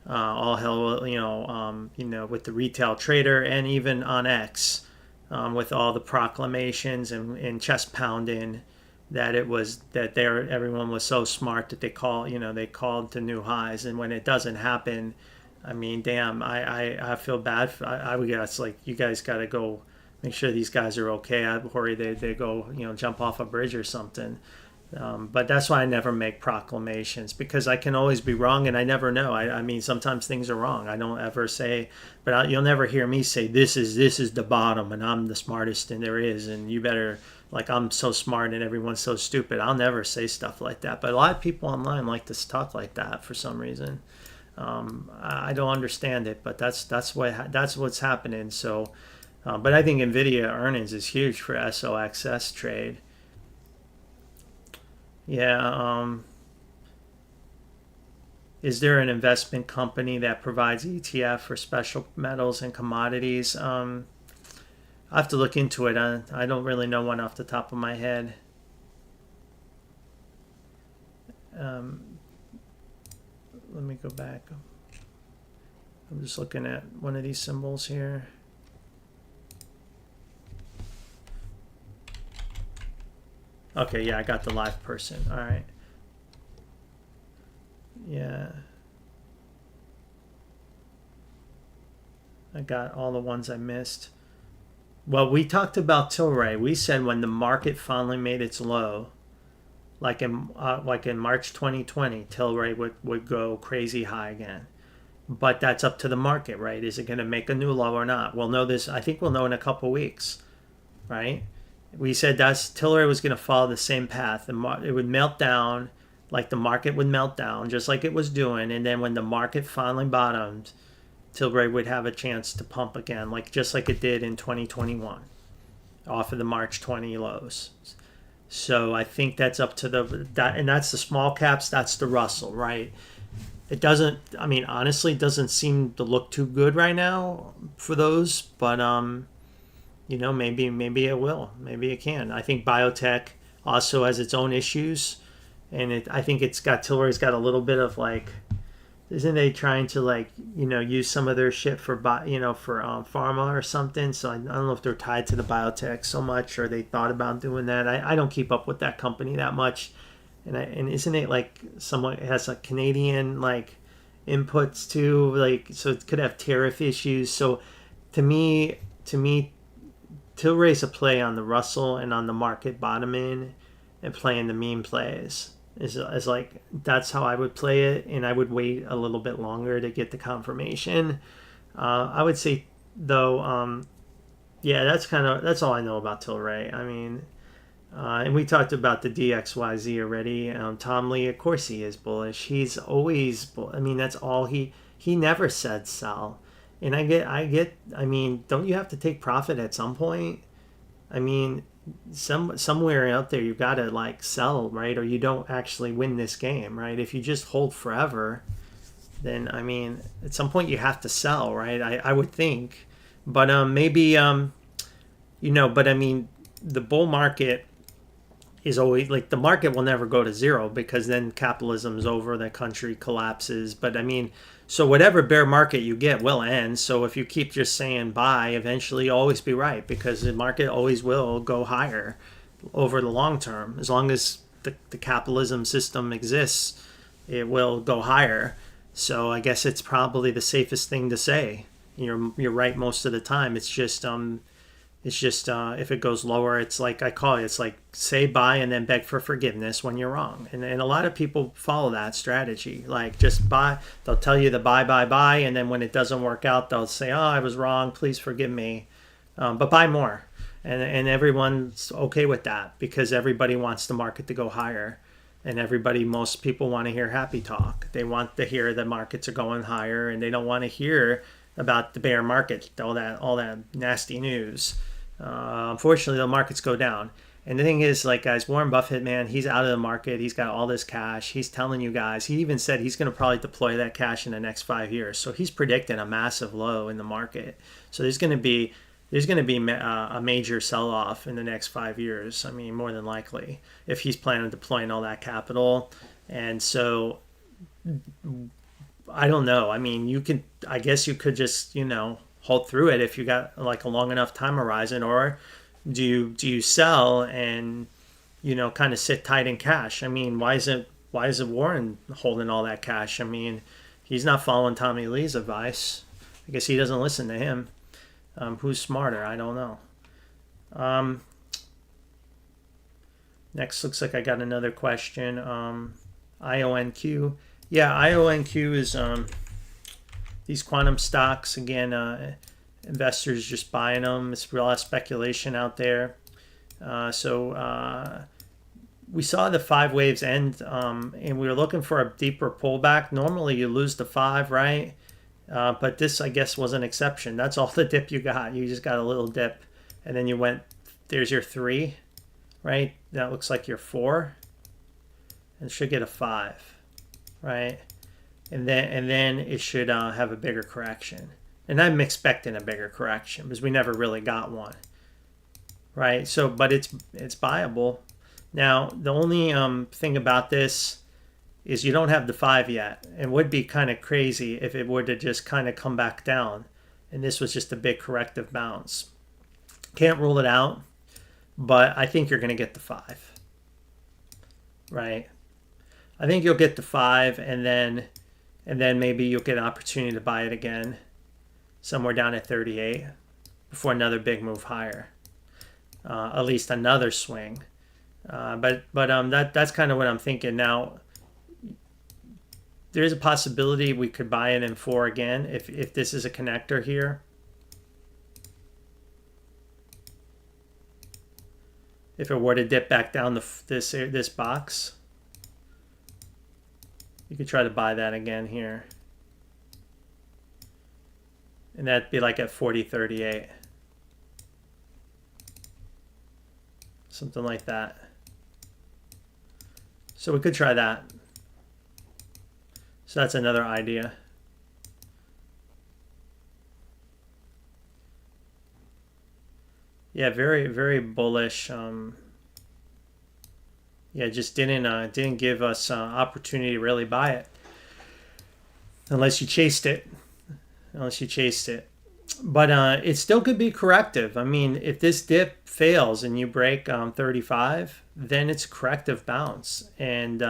All hell, with the retail trader, and even on X, with all the proclamations and chest pounding that everyone was so smart that they called to new highs, and when it doesn't happen, I mean, damn, I feel bad. I would guess like you guys got to go make sure these guys are okay. I worry they go jump off a bridge or something. But that's why I never make proclamations, because I can always be wrong and I never know. I mean, sometimes things are wrong. I don't ever say, but you'll never hear me say this is the bottom and I'm the smartest and there is, and you better, like, I'm so smart and everyone's so stupid. I'll never say stuff like that. But a lot of people online like to talk like that for some reason. I don't understand it, but that's what's happening. So, but I think Nvidia earnings is huge for SOXS trade. Yeah. Is there an investment company that provides ETF for special metals and commodities? I have to look into it. I don't really know one off the top of my head. Let me go back. I'm just looking at one of these symbols here. Okay, yeah, I got the live person. All right. Yeah. I got all the ones I missed. Well, we talked about Tilray. We said when the market finally made its low, like in March 2020, Tilray would go crazy high again. But that's up to the market, right? Is it going to make a new low or not? We'll know this. I think we'll know in a couple weeks, right? We said that's Tilray was going to follow the same path. It would melt down, like the market would melt down, just like it was doing. And then when the market finally bottomed, Tilray would have a chance to pump again, just like it did in 2021, off of the March 20 lows. So I think that's up to and that's the small caps. That's the Russell, right? It doesn't. I mean, honestly, it doesn't seem to look too good right now for those. But maybe it will. Maybe it can. I think biotech also has its own issues, and I think Tilray's got a little bit of isn't they trying to use some of their shit for pharma or something? So I don't know if they're tied to the biotech so much, or they thought about doing that. I don't keep up with that company that much. And isn't it somewhat, it has Canadian inputs too, so it could have tariff issues. So to me, Tilray's a play on the Russell and on the market bottoming and playing the meme plays. Is that's how I would play it, and I would wait a little bit longer to get the confirmation. I would say though, yeah, that's all I know about Tilray. I mean. And we talked about the DXYZ already. Tom Lee, of course, he is bullish. He's always I mean, that's all he never said sell. And I get. I mean, don't you have to take profit at some point? I mean, somewhere out there you gotta sell, right? Or you don't actually win this game, right? If you just hold forever, then I mean, at some point you have to sell, right? I would think, but maybe but I mean, the bull market is always the market will never go to zero, because then capitalism's over, the country collapses. But I mean, so whatever bear market you get will end. So if you keep just saying buy, eventually you'll always be right, because the market always will go higher over the long term. As long as the capitalism system exists, it will go higher. So I guess it's probably the safest thing to say. You're right most of the time. It's just if it goes lower, it's I call it, it's say buy and then beg for forgiveness when you're wrong. And a lot of people follow that strategy. Just buy, they'll tell you the buy. And then when it doesn't work out, they'll say, oh, I was wrong, please forgive me. But buy more. And everyone's okay with that, because everybody wants the market to go higher. And most people want to hear happy talk. They want to hear the markets are going higher, and they don't want to hear about the bear market, all that nasty news. Unfortunately, the markets go down. And the thing is, guys, Warren Buffett, man, he's out of the market. He's got all this cash. He's telling you guys, he even said he's going to probably deploy that cash in the next 5 years. So he's predicting a massive low in the market. So there's going to be a major sell-off in the next 5 years. I mean, more than likely, if he's planning on deploying all that capital. And so I don't know. I mean, I guess you could just, hold through it if you got a long enough time horizon, or do you sell and kind of sit tight in cash? I mean, why isn't Warren holding all that cash? I mean, he's not following Tommy Lee's advice. I guess he doesn't listen to him. Who's smarter? I don't know. Next, looks like I got another question. IONQ. Yeah, IONQ is these quantum stocks. Again, investors just buying them. It's a lot of speculation out there. So we saw the 5 waves end, and we were looking for a deeper pullback. Normally you lose the 5, right? But this, I guess, was an exception. That's all the dip you got. You just got a little dip, and then you went, there's your 3, right? That looks like your 4, and it should get a 5, right? And then it should have a bigger correction. And I'm expecting a bigger correction, because we never really got one, right? So, but it's buyable. Now, the only thing about this is you don't have the 5 yet. It would be kind of crazy if it were to just kind of come back down, and this was just a big corrective bounce. Can't rule it out, but I think you're going to get the 5. right? I think you'll get to 5, and then maybe you'll get an opportunity to buy it again somewhere down at 38 before another big move higher, at least another swing. That's kind of what I'm thinking now. There's a possibility we could buy it in 4 again if this is a connector here. If it were to dip back down this box, you could try to buy that again here. And that'd be like at 40.38. Something like that. So we could try that. So that's another idea. Yeah, very, very bullish. Yeah, just didn't give us opportunity to really buy it unless you chased it. But it still could be corrective. I mean, if this dip fails and you break 35, then it's a corrective bounce, and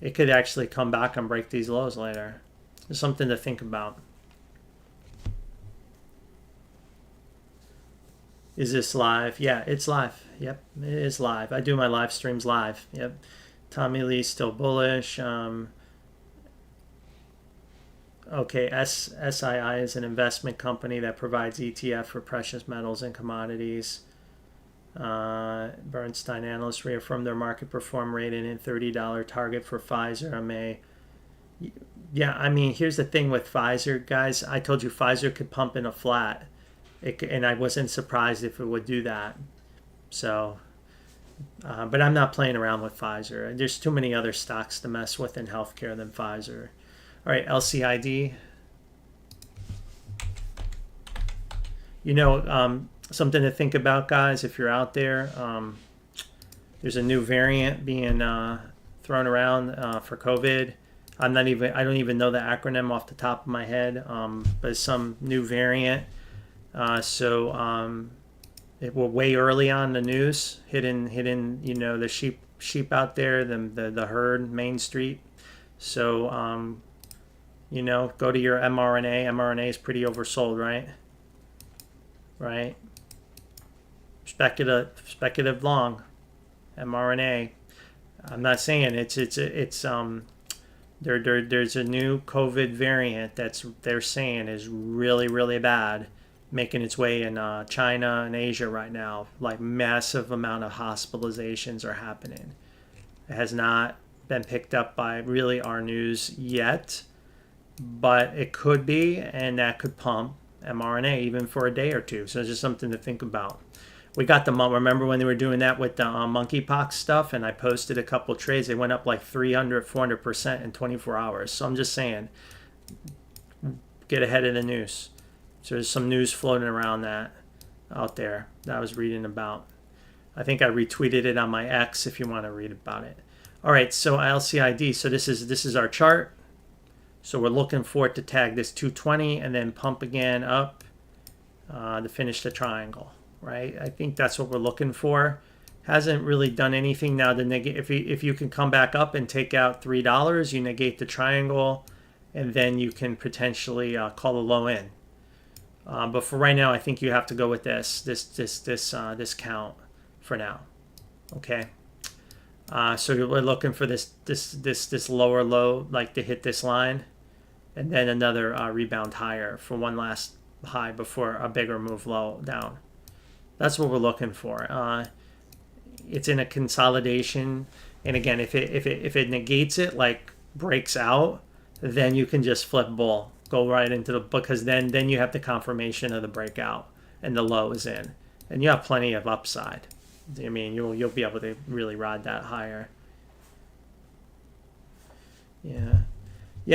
it could actually come back and break these lows later. There's something to think about. Is this live? Yeah, it's live. Yep, it is live. I do my live streams live. Yep. Tommy Lee's still bullish. Okay, SII is an investment company that provides ETF for precious metals and commodities. Bernstein analysts reaffirmed their market perform rating and $30 target for Pfizer on May. Yeah, I mean, here's the thing with Pfizer, guys. I told you Pfizer could pump in a flat. And I wasn't surprised if it would do that. So, but I'm not playing around with Pfizer. There's too many other stocks to mess with in healthcare than Pfizer. All right, LCID. You know, something to think about, guys, if you're out there. There's a new variant being thrown around for COVID. I don't even know the acronym off the top of my head, but it's some new variant. So it will way early on the news, hitting you know, the sheep out there, the herd, Main Street. So you know, go to your mRNA. mRNA is pretty oversold, right? Right. Speculative long, mRNA. I'm not saying it's there's a new COVID variant they're saying is really, really bad, making its way in China and Asia right now. Like, massive amount of hospitalizations are happening. It has not been picked up by really our news yet, but it could be, and that could pump mRNA even for a day or two. So it's just something to think about. We got remember when they were doing that with the monkeypox stuff, and I posted a couple trades. They went up like 300, 400% in 24 hours. So I'm just saying, get ahead of the news. So there's some news floating around that out there that I was reading about. I think I retweeted it on my X if you want to read about it. All right, so LCID. So this is our chart. So we're looking for it to tag this 220 and then pump again up to finish the triangle, right? I think that's what we're looking for. Hasn't really done anything now to negate. If you can come back up and take out $3, you negate the triangle, and then you can potentially call a low in. But for right now, I think you have to go with this count for now. Okay. So we're looking for this lower low, like, to hit this line, and then another rebound higher for one last high before a bigger move low down. That's what we're looking for. It's in a consolidation, and again, if it negates it, like breaks out, then you can just flip bull, go right into the, because then you have the confirmation of the breakout and the low is in, and you have plenty of upside. I mean, you'll be able to really ride that higher. Yeah.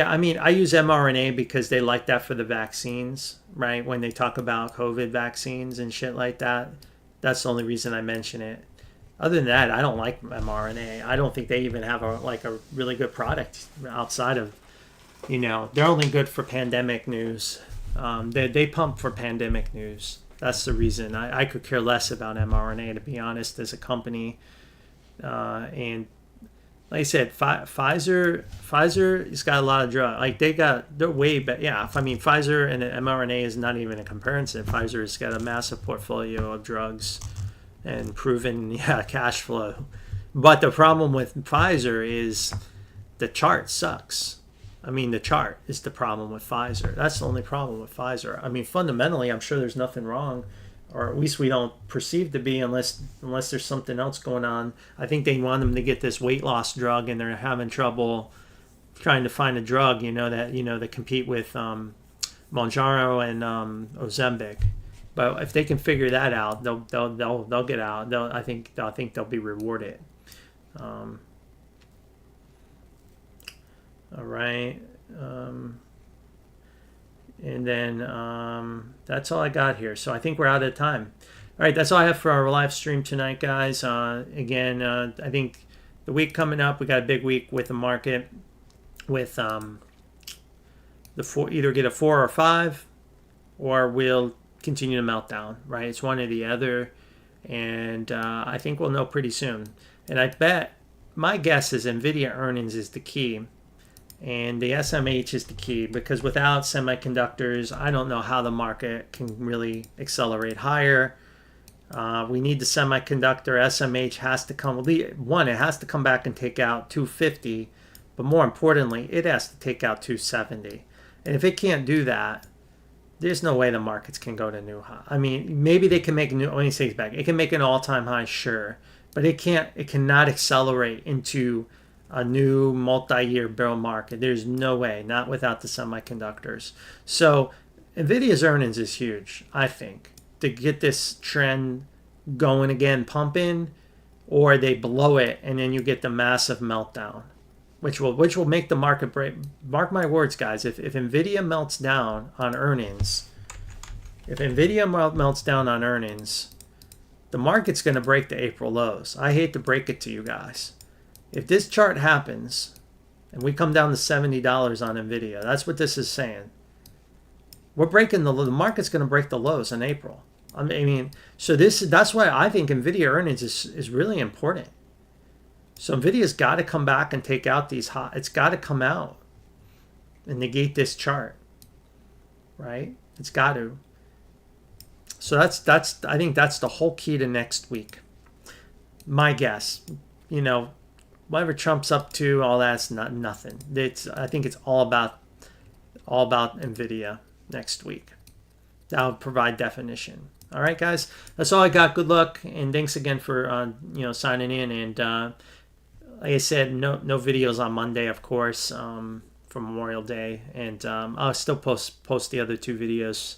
I mean, I use mRNA because they like that for the vaccines, right? When they talk about COVID vaccines and shit like that, that's the only reason I mention it. Other than that, I don't like mRNA. I don't think they even have a really good product outside of, they're only good for pandemic news. They pump for pandemic news. That's the reason. I could care less about mRNA, to be honest, as a company. And like I said, Pfizer has got a lot of drug. Like they're way better. Yeah, I mean Pfizer and the mRNA is not even a comparison. Pfizer has got a massive portfolio of drugs and proven cash flow. But the problem with Pfizer is the chart sucks. I mean, the chart is the problem with Pfizer. That's the only problem with Pfizer. I mean, fundamentally, I'm sure there's nothing wrong, or at least we don't perceive to be, unless there's something else going on. I think they want them to get this weight loss drug, and they're having trouble trying to find a drug, that compete with Mounjaro and Ozempic. But if they can figure that out, they'll get out. I think they'll be rewarded. All right. And then that's all I got here. So I think we're out of time. All right, that's all I have for our live stream tonight, guys. Again, I think the week coming up, we got a big week with the market, with either get a 4 or 5, or we'll continue to melt down. Right, it's one or the other, and I think we'll know pretty soon. And I bet my guess is Nvidia earnings is the key. And the SMH is the key, because without semiconductors, I don't know how the market can really accelerate higher. We need the semiconductor. SMH has to come. One, it has to come back and take out 250, but more importantly, it has to take out 270. And if it can't do that, there's no way the markets can go to new high. I mean, maybe they can make a new. Let me say it back. It can make an all-time high, sure, but it can't. It cannot accelerate into a new multi-year bear market. There's no way, not without the semiconductors. So Nvidia's earnings is huge, I think, to get this trend going again, pumping, or they blow it and then you get the massive meltdown, which will make the market break. Mark my words, guys. If Nvidia melts down on earnings, the market's going to break the April lows. I hate to break it to you guys. If this chart happens and we come down to $70 on Nvidia, that's what this is saying. We're breaking the market's going to break the lows in April. I mean, so that's why I think Nvidia earnings is really important. So Nvidia's got to come back and take out these hot. It's got to come out and negate this chart, right? It's got to. So that's I think that's the whole key to next week. My guess, whatever Trump's up to, all that's nothing. I think it's all about Nvidia next week. That'll provide definition. All right, guys, that's all I got. Good luck, and thanks again for signing in. And like I said, no videos on Monday, of course, from Memorial Day, and I'll still post the other 2 videos